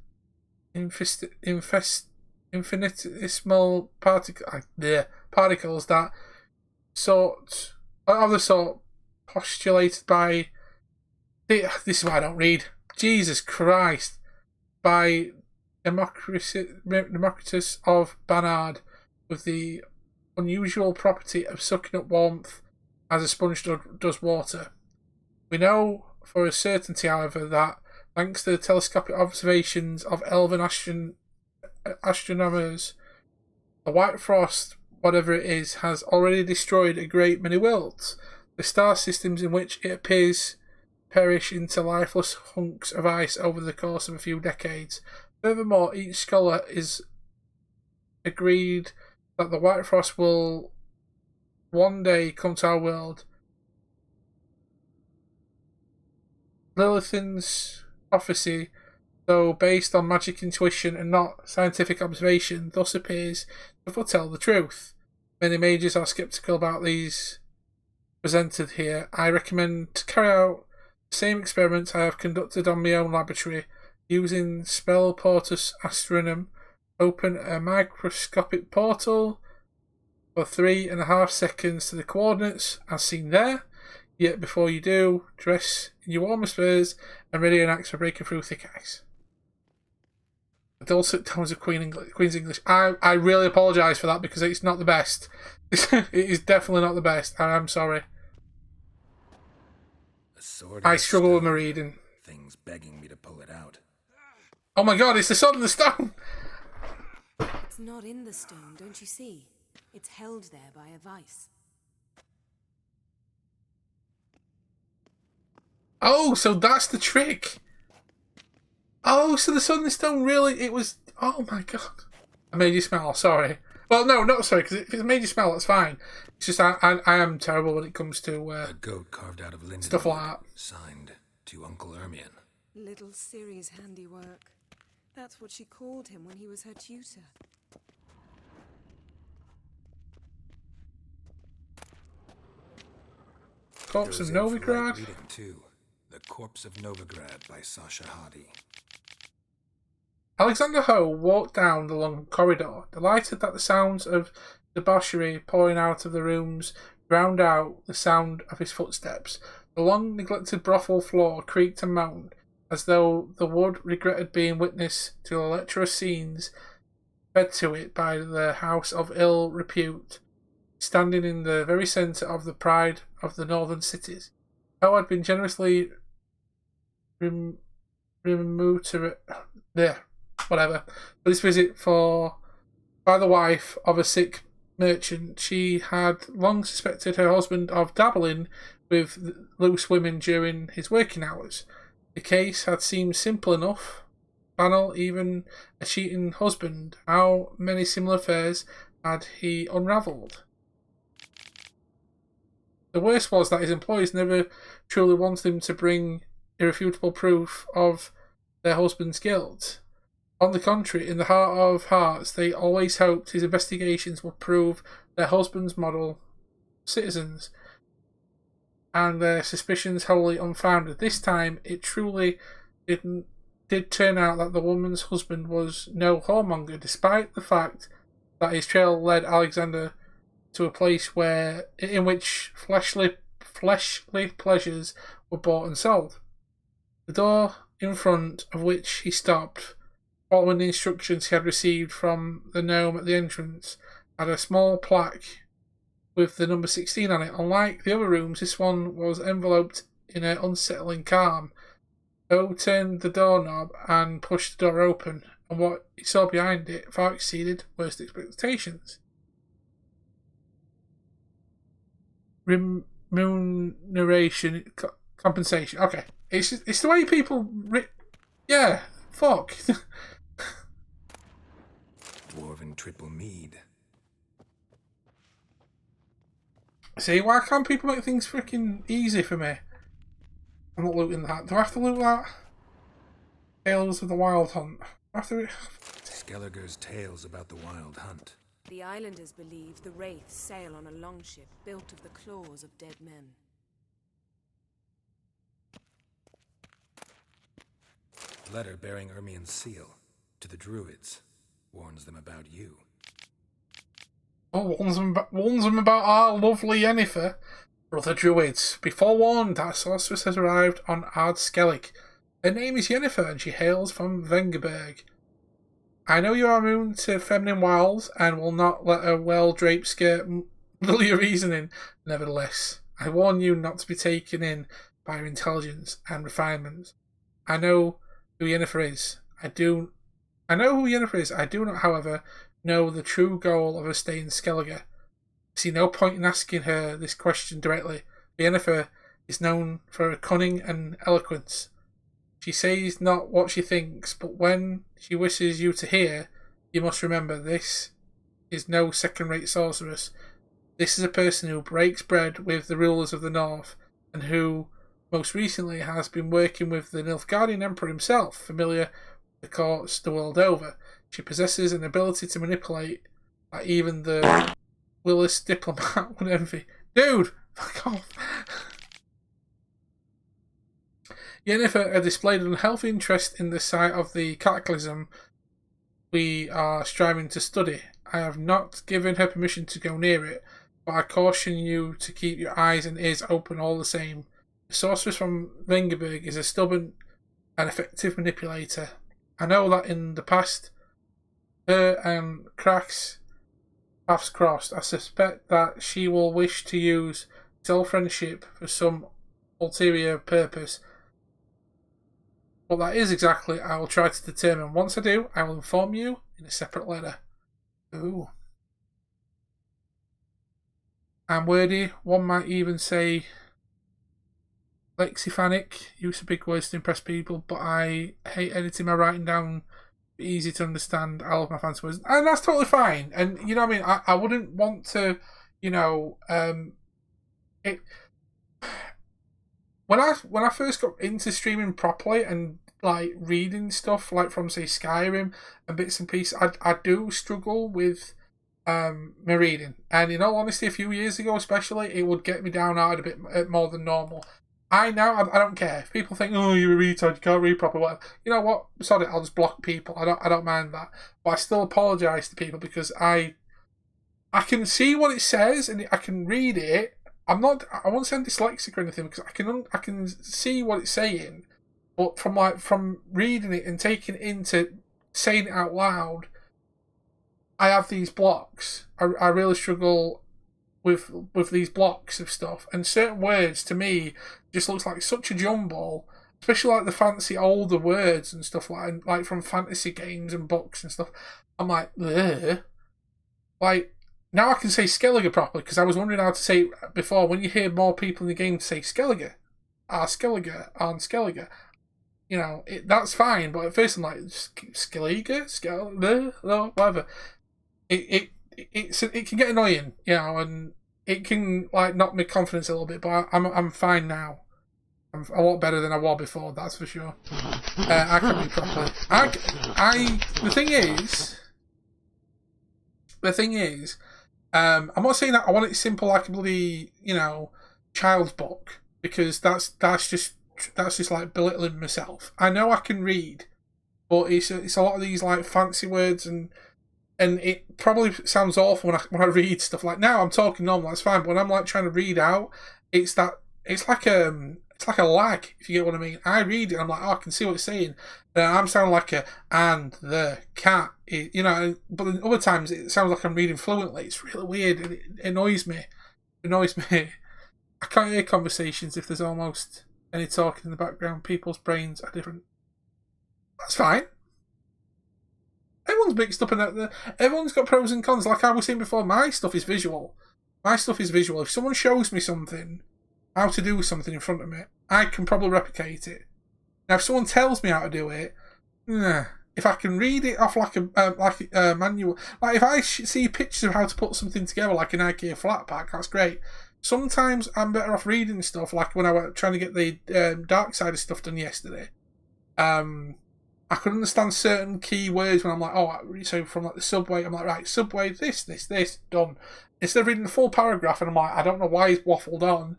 infinitesimal particles that of the sort postulated by... This is why I don't read. Jesus Christ. By Democritus of Barnard, with the unusual property of sucking up warmth as a sponge does water. We know for a certainty, however, that thanks to the telescopic observations of elven astronomers, the white frost, whatever it is, has already destroyed a great many worlds. The star systems in which it appears perish into lifeless hunks of ice over the course of a few decades. Furthermore, each scholar is agreed that the white frost will one day come to our world. Lilithine's prophecy, though based on magic intuition and not scientific observation, thus appears to foretell the truth. Many mages are sceptical about these presented here. I recommend to carry out the same experiments I have conducted on my own laboratory, using Spell Portus Astronum. Open a microscopic portal for 3.5 seconds to the coordinates as seen there. Yet before you do, dress in your warmest furs and ready an axe for breaking through thick ice. The dulcet tones of Queen's English. I really apologise for that because it's not the best. It is definitely not the best. I'm sorry. I struggle with my reading. Things begging me to pull it out. Oh my god, it's the sword in the stone! It's not in the stone, don't you see? It's held there by a vice. Oh, so that's the trick. Oh, so the sword in the stone really, it was... Oh my god. I made you smell, sorry. Well, no, not sorry, because if it made you smell, that's fine. It's just I am terrible when it comes to... a goat carved out of linden. Stuff like that. Signed to Uncle Ermion. Little Ciri's handiwork. That's what she called him when he was her tutor. Corpse of Goes in for light Novigrad. reading, too. The Corpse of Novigrad by Sasha Hadi. Alexander Ho walked down the long corridor, delighted that the sounds of debauchery pouring out of the rooms drowned out the sound of his footsteps. The long neglected brothel floor creaked and moaned, as though the wood regretted being witness to the lecherous scenes fed to it by the house of ill repute, standing in the very centre of the pride of the northern cities. Ho had been generously removed to for this visit by the wife of a sick merchant. She had long suspected her husband of dabbling with loose women during his working hours. The case had seemed simple enough, banal, even a cheating husband. How many similar affairs had he unravelled? The worst was that his employers never truly wanted him to bring irrefutable proof of their husband's guilt. On the contrary, in the heart of hearts, they always hoped his investigations would prove their husband's model citizens, and their suspicions wholly unfounded. This time, it truly did turn out that the woman's husband was no whoremonger, despite the fact that his trail led Alexander to a place in which fleshly pleasures were bought and sold. The door in front of which he stopped, following the instructions he had received from the gnome at the entrance, had a small plaque with the number 16 on it. Unlike the other rooms, this one was enveloped in an unsettling calm. Ho turned the doorknob and pushed the door open, and what he saw behind it far exceeded worst expectations. Remuneration, compensation. Okay, it's the way people. Yeah, fuck. Dwarven triple mead. See, why can't people make things freaking easy for me? I'm not looting that. Do I have to loot that? Tales of the Wild Hunt. Skelliger's tales about the Wild Hunt. The islanders believe the wraiths sail on a longship built of the claws of dead men. Letter bearing Ermien's seal to the druids. Warns them about you. Oh, warns them about our lovely Yennefer. Brother druids, be forewarned that sorceress has arrived on Ardskellig. Her name is Yennefer and she hails from Vengerberg. I know you are immune to feminine wiles and will not let a well-draped skirt muddle your reasoning. Nevertheless, I warn you not to be taken in by her intelligence and refinement. I know who Yennefer is. I do not, however, know the true goal of her stay in Skellige. I see no point in asking her this question directly. Yennefer is known for her cunning and eloquence. She says not what she thinks, but when she wishes you to hear, you must remember this is no second-rate sorceress. This is a person who breaks bread with the rulers of the North, and who most recently has been working with the Nilfgaardian Emperor himself, familiar with the courts the world over. She possesses an ability to manipulate that even the willest diplomat would envy. Dude, fuck off. Yennefer had displayed an unhealthy interest in the site of the cataclysm we are striving to study. I have not given her permission to go near it, but I caution you to keep your eyes and ears open all the same. The sorceress from Vengerberg is a stubborn and effective manipulator. I know that in the past, her and Crack's paths crossed. I suspect that she will wish to use soul friendship for some ulterior purpose. What that is exactly, I will try to determine. Once I do, I will inform you in a separate letter. Ooh. And wordy, one might even say lexiphanic, use of big words to impress people, but I hate editing my writing down easy to understand. I love my fancy words. And that's totally fine. And you know what I mean? I wouldn't want to, you know, when I first got into streaming properly and like reading stuff like from say Skyrim and bits and pieces, I do struggle with my reading. And in all honesty, a few years ago especially, it would get me down hard a bit more than normal. I don't care. If people think, oh, you're a retard, you can't read properly, whatever. You know what? Sorry, I'll just block people. I don't mind that. But I still apologise to people because I can see what it says and I can read it. I won't say I'm dyslexic or anything because I can see what it's saying. But from reading it and taking it into saying it out loud, I have these blocks. I really struggle with these blocks of stuff, and certain words to me just looks like such a jumble, especially like the fancy older words and stuff like from fantasy games and books and stuff. I'm like, ugh. Like now I can say Skellige properly because I was wondering how to say it before. When you hear more people in the game say Skellige, Skellige, Skellige, you know that's fine. But at first I'm like Skellige, whatever. It can get annoying, you know, and it can like knock my confidence a little bit. But I'm fine now. I'm a lot better than I was before. That's for sure. I can read properly. The thing is, I'm not saying that I want it simple like a bloody child's book because that's just like belittling myself. I know I can read, but it's a lot of these like fancy words and it probably sounds awful when I read stuff. Like now I'm talking normal, that's fine. But when I'm like trying to read out, it's like a lag, if you get what I mean. I read it, and I'm like, oh, I can see what it's saying. And I'm sounding like and the cat, but then other times it sounds like I'm reading fluently. It's really weird, and it annoys me. I can't hear conversations if there's almost any talking in the background. People's brains are different. That's fine. Everyone's mixed up in that. Everyone's got pros and cons. Like I was saying before, my stuff is visual. If someone shows me something, how to do something in front of me, I can probably replicate it. Now, if someone tells me how to do it, if I can read it off like a manual, like if I see pictures of how to put something together like an IKEA flat pack, that's great. Sometimes I'm better off reading stuff, like when I was trying to get the dark side of stuff done yesterday. I could understand certain key words when I'm like, oh, so from like the subway, I'm like, right, subway, this, done. Instead of reading the full paragraph, and I'm like, I don't know why he's waffled on.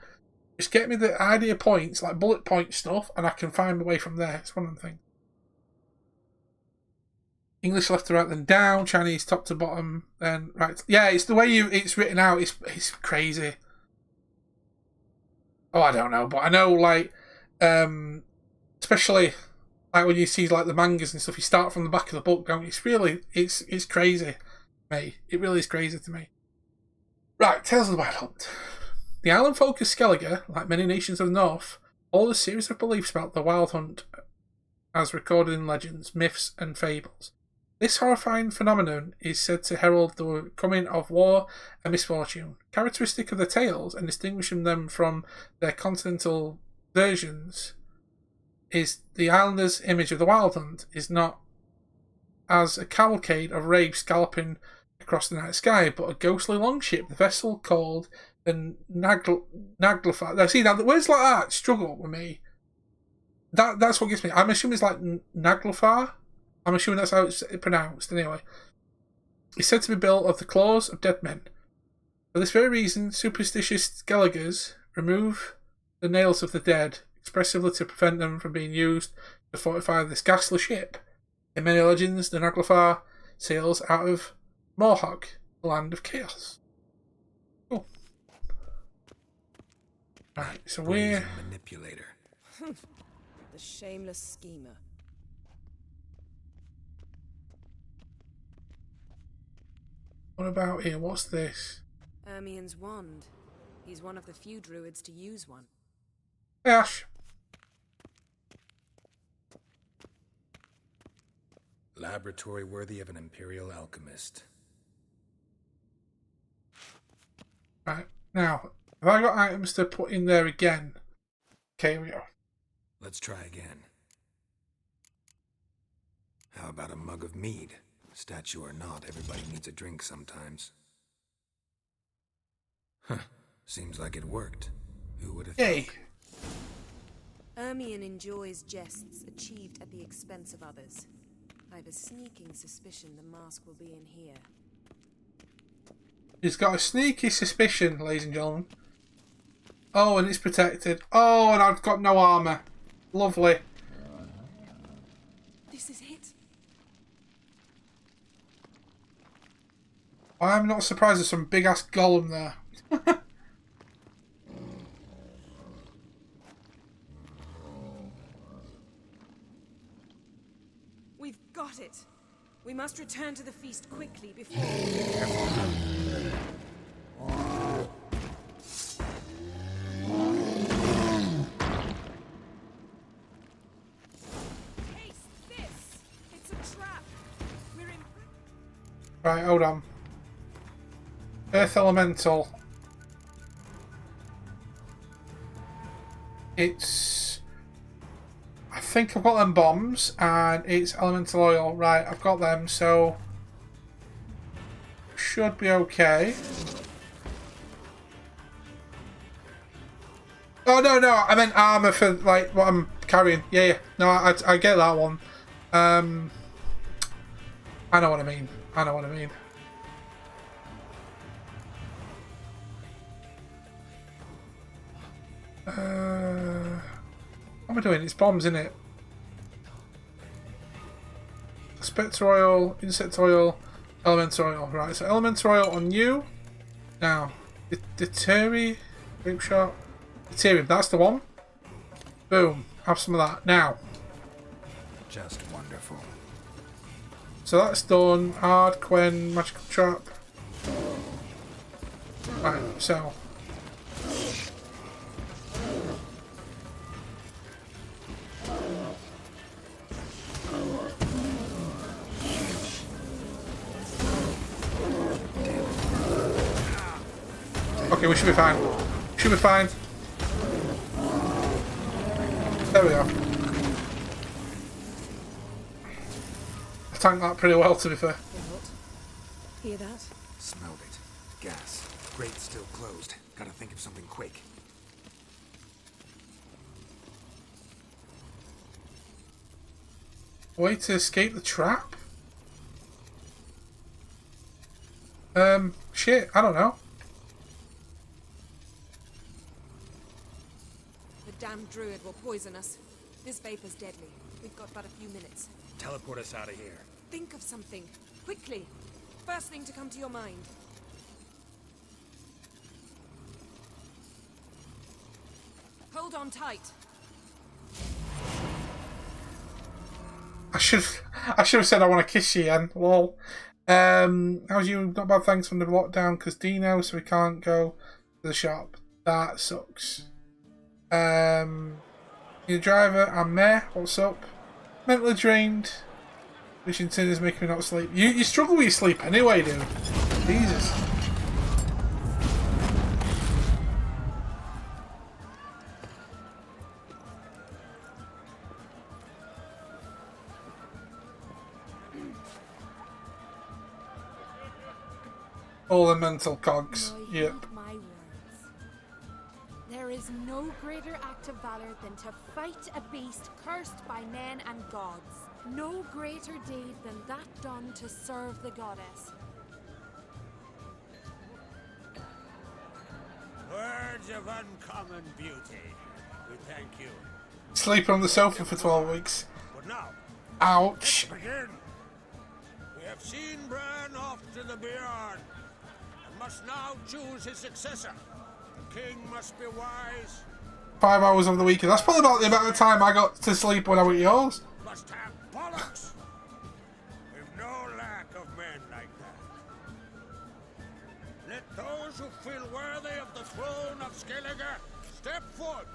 Just get me the idea points, like bullet point stuff, and I can find my way from there. It's one of them things. English left to right, then down. Chinese top to bottom, then right. Yeah, it's the way it's written out. It's crazy. Oh, I don't know, but I know like, especially like when you see like the mangas and stuff, you start from the back of the book, don't you? It's crazy, mate. It really is crazy to me. Right, Tales of the Wild Hunt. The island folk of Skellige, like many nations of the north, hold a series of beliefs about the Wild Hunt as recorded in legends, myths and fables. This horrifying phenomenon is said to herald the coming of war and misfortune. Characteristic of the tales and distinguishing them from their continental versions is the islanders' image of the Wild Hunt is not as a cavalcade of wraiths galloping across the night sky, but a ghostly longship, the vessel called the Naglfar. Now, see, now the words like that struggle with me. That's what gets me. I'm assuming it's like Naglfar. I'm assuming that's how it's pronounced. Anyway, it's said to be built of the claws of dead men. For this very reason, superstitious Skelligers remove the nails of the dead, expressively to prevent them from being used to fortify this ghastly ship. In many legends, the Naglfar sails out of Morhog, the land of chaos. Cool. Right, so we're manipulator. The shameless schemer. What about here? What's this? Ermien's wand. He's one of the few druids to use one. Hey, Ash. Laboratory worthy of an imperial alchemist. Right, now, have I got items to put in there again? Okay, here we go. Let's try again. How about a mug of mead? Statue or not, everybody needs a drink sometimes. Huh. Seems like it worked. Who would have thought? Ermien enjoys jests achieved at the expense of others. I've a sneaking suspicion the mask will be in here. He's got a sneaky suspicion, ladies and gentlemen. Oh, and it's protected. Oh, and I've got no armour. Lovely. This is it. I'm not surprised there's some big ass golem there. We've got it. We must return to the feast quickly before... Right, hold on. Earth Elemental. It's... I think I've got them bombs, and it's Elemental Oil. Right, I've got them, so... Should be okay. Oh, no, I meant armour for, like, what I'm carrying. Yeah. No, I get that one. I know what I mean. What am I doing? It's bombs, isn't it? Spectral oil, insect oil, elemental oil. Right, so elemental oil on you. Now, Deuterium, grape shot. Deuterium, that's the one. Boom. Have some of that. Now. Just wonderful. So that's done. Hard, Quen, magical trap. Right, so. Okay, we should be fine. Should be fine. There we are. I tanked that pretty well, to be fair. Hear that? Smelled it. Gas. Grate's still closed. Gotta think of something quick. Way to escape the trap? Shit, I don't know. The damned druid will poison us. This vapor's deadly. We've got but a few minutes. Teleport us out of here. Think of something. Quickly. First thing to come to your mind. Hold on tight. I should have said I want to kiss you, Ian. Lol. How's you? Not bad, thanks from the lockdown, because Dino, so we can't go to the shop. That sucks. Your driver, I'm Meh. What's up? Mentally drained. Wishing sin is making me not sleep. You struggle with your sleep anyway, dude. Jesus. All the mental cogs. Yep. My words. There is no greater act of valor than to fight a beast cursed by men and gods. No greater deed than that done to serve the goddess. Words of uncommon beauty. We thank you. Sleep on the sofa for 12 weeks. But now, ouch. let's begin. We have seen Bran off to the Beyond, and must now choose his successor. The king must be wise. 5 hours of the weekend. That's probably about the amount of time I got to sleep when I was yours. Must have bollocks. We've no lack of men like that. Let those who feel worthy of the throne of Skellige step forward.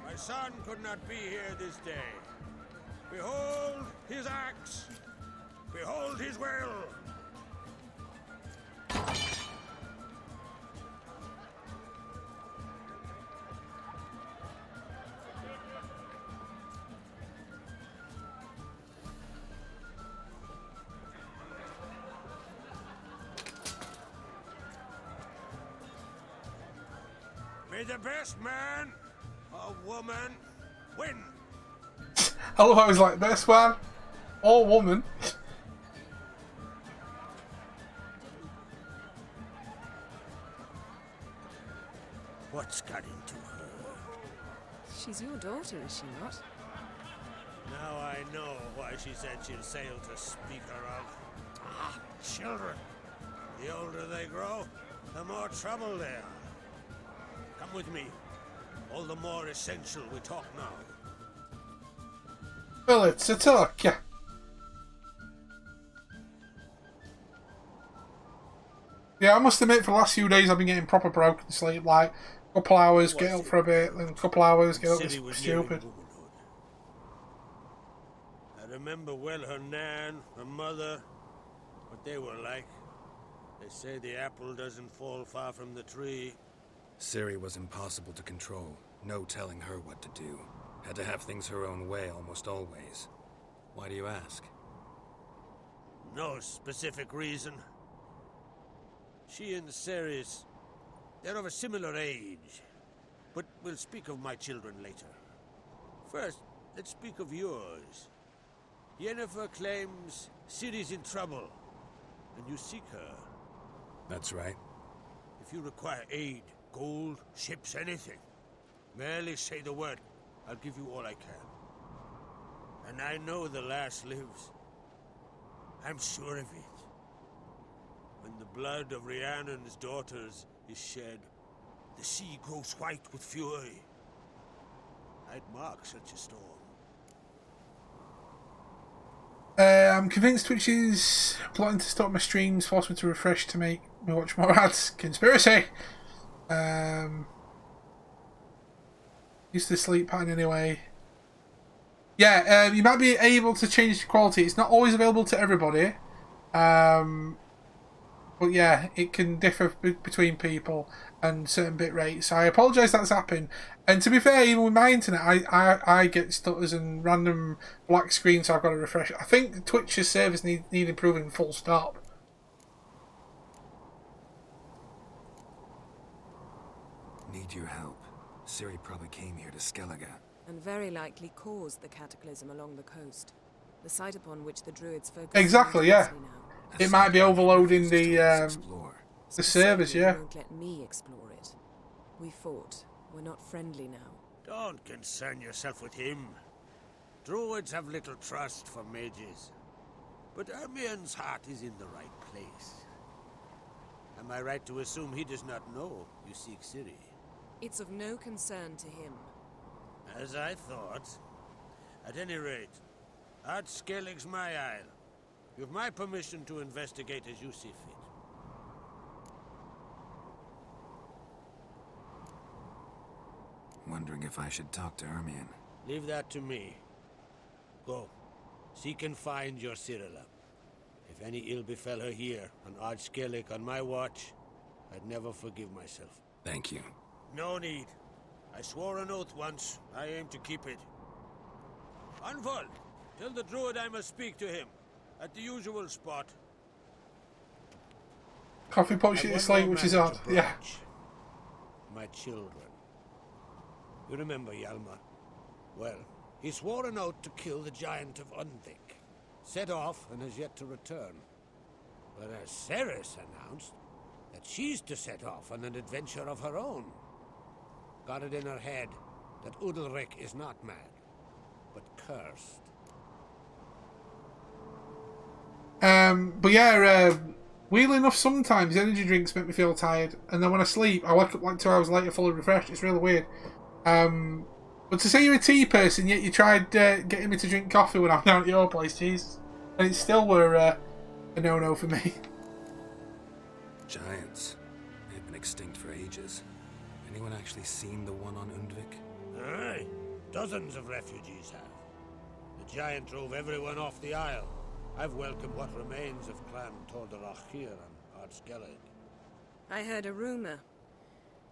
My son could not be here this day. Behold his axe. Behold his will. May the best man or woman win. I love how he's like, best man or woman. What's got into her? She's your daughter, is she not? Now I know why she said she'll sail to speak her of. Ah, children. The older they grow, the more trouble they are. Come with me. All the more essential we talk now. Well, it's a talk, yeah. Yeah, I must admit, for the last few days I've been getting proper broken sleep. Like, a couple hours, get up for a bit, then a couple hours, get up, it's stupid. I remember well her nan, her mother, what they were like. They say the apple doesn't fall far from the tree. Ciri was impossible to control. No telling her what to do. Had to have things her own way almost always. Why do you ask? No specific reason. She and Ceres, they're of a similar age. But we'll speak of my children later. First, let's speak of yours. Yennefer claims Ciri's in trouble, and you seek her. That's right. If you require aid, gold, ships, anything, merely say the word. I'll give you all I can. And I know the lass lives. I'm sure of it. When the blood of Rhiannon's daughters is shed, the sea grows white with fury. I'd mark such a storm. I'm convinced Twitch is plotting to stop my streams, force me to refresh to make me watch more ads. Conspiracy! Used to sleep pattern anyway. Yeah, you might be able to change the quality. It's not always available to everybody. But yeah, it can differ between people and certain bit rates. So I apologise that's happened. And to be fair, even with my internet, I get stutters and random black screens, so I've got to refresh it. I think Twitch's service need improving full stop. Need your help. Ciri probably came here to Skellige. And very likely caused the cataclysm along the coast. The site upon which the druids focus. Exactly, yeah. It might be overloading the servers, yeah. Won't let me explore it. We fought. We're not friendly now. Don't concern yourself with him. Druids have little trust for mages. But Ermien's heart is in the right place. Am I right to assume he does not know you seek Ciri? It's of no concern to him. As I thought. At any rate, Ard Skellig's my isle. You have my permission to investigate as you see fit. Wondering if I should talk to Ermien. Leave that to me. Go. Seek and find your Cyrilla. If any ill befell her here, on Ard Skellig on my watch, I'd never forgive myself. Thank you. No need. I swore an oath once. I aim to keep it. Anvol, tell the druid I must speak to him. At the usual spot. Coffee pot shit is late, which is odd. Yeah. My children. You remember Hjalmar? Well, he swore an oath to kill the giant of Undvik. Set off and has yet to return. But as Ceres announced that she's to set off on an adventure of her own. Got it in her head that Udalric is not mad, but cursed. But yeah, weirdly enough, sometimes energy drinks make me feel tired, and then when I sleep, I wake up like 2 hours later fully refreshed. It's really weird. But to say you're a tea person, yet you tried getting me to drink coffee when I'm down at your place, Jesus. And it still were a no-no for me. Giants. They've been extinct for ages. Anyone actually seen the one on Undvik? Aye. Dozens of refugees have. The giant drove everyone off the isle. I've welcomed what remains of Clan Tordarach here on Ard Skellig. I heard a rumor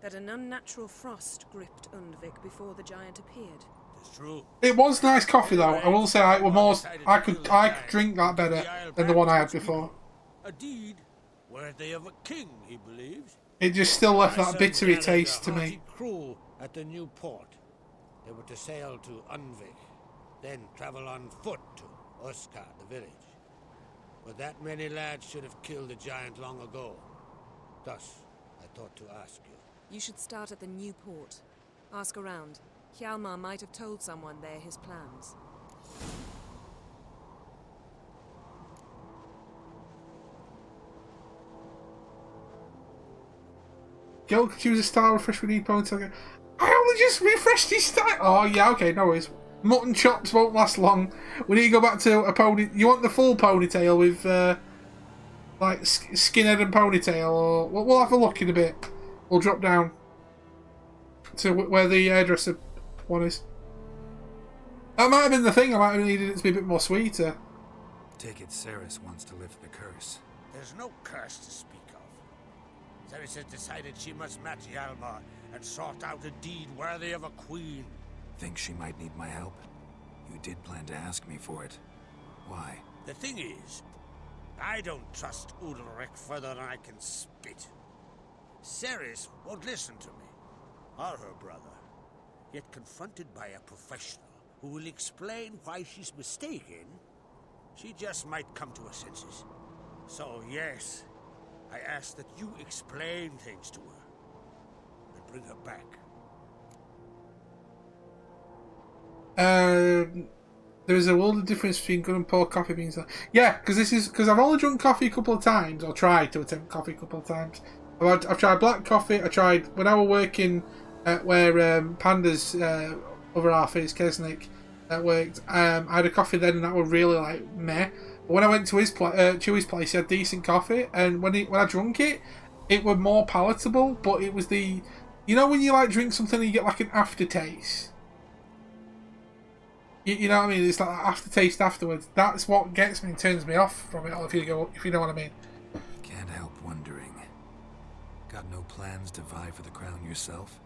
that an unnatural frost gripped Undvik before the giant appeared. It's true. It was nice coffee though. I will say I could drink that better than the one I had before. A deed worthy of a king, he believes. It just still left that sent bittery Geralt taste a to hearty me. crew at the new port. They were to sail to Unvik, then travel on foot to Uskar, the village. But that many lads should have killed the giant long ago. Thus, I thought to ask you. You should start at the new port. Ask around. Hjalmar might have told someone there his plans. Geralt could use a star refresh with ponytail. I only just refreshed his style. Oh yeah, okay, no worries. Mutton chops won't last long. We need to go back to a pony. You want the full ponytail with like skinhead and ponytail, or we'll have a look in a bit. We'll drop down to where the hairdresser one is. That might have been the thing. I might have needed it to be a bit more sweeter. Take it Ceres wants to lift the curse. There's no curse to speak of. Ceres has decided she must match Hjalmar and sort out a deed worthy of a queen. Think she might need my help? You did plan to ask me for it. Why? The thing is, I don't trust Udalric further than I can spit. Ceres won't listen to me, or her brother. Yet confronted by a professional who will explain why she's mistaken, she just might come to her senses. So yes, I ask that you explain things to her and bring her back. There is a world of difference between good and poor coffee beans. Yeah, because I've only drunk coffee a couple of times, or tried to attempt coffee a couple of times. I've tried black coffee. I tried when I was working at where Panda's other half is, Kesnick, worked. I had a coffee then, and that was really like meh. But when I went to his Chewy's place, he had decent coffee, and when I drunk it, it was more palatable. But it was the, you know, when you like drink something and you get like an aftertaste. You know what I mean? It's like that aftertaste afterwards. That's what gets me and turns me off from it all, if you know what I mean. Can't help wondering. Got no plans to vie for the crown yourself?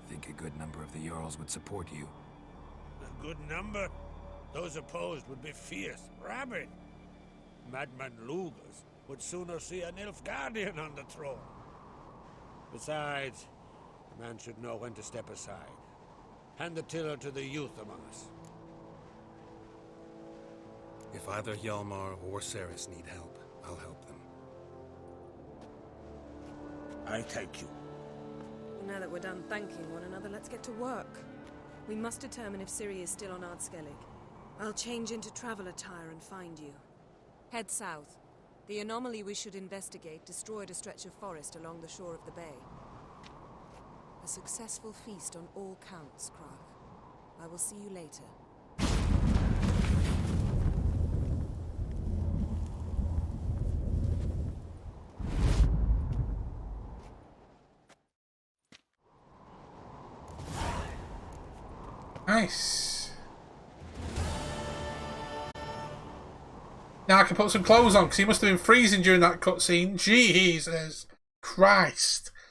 Think a good number of the Jarls would support you. A good number? Those opposed would be fierce, rabid. Madman Lugas would sooner see a Nilfgaardian on the throne. Besides, a man should know when to step aside. Hand the tiller to the youth among us. If either Hjalmar or Ceres need help, I'll help them. I thank you. Now that we're done thanking one another, let's get to work. We must determine if Ciri is still on Ardskellig. I'll change into travel attire and find you. Head south. The anomaly we should investigate destroyed a stretch of forest along the shore of the bay. A successful feast on all counts, Krach. I will see you later. Nice. Now I can put some clothes on, because he must have been freezing during that cutscene. Jesus Christ.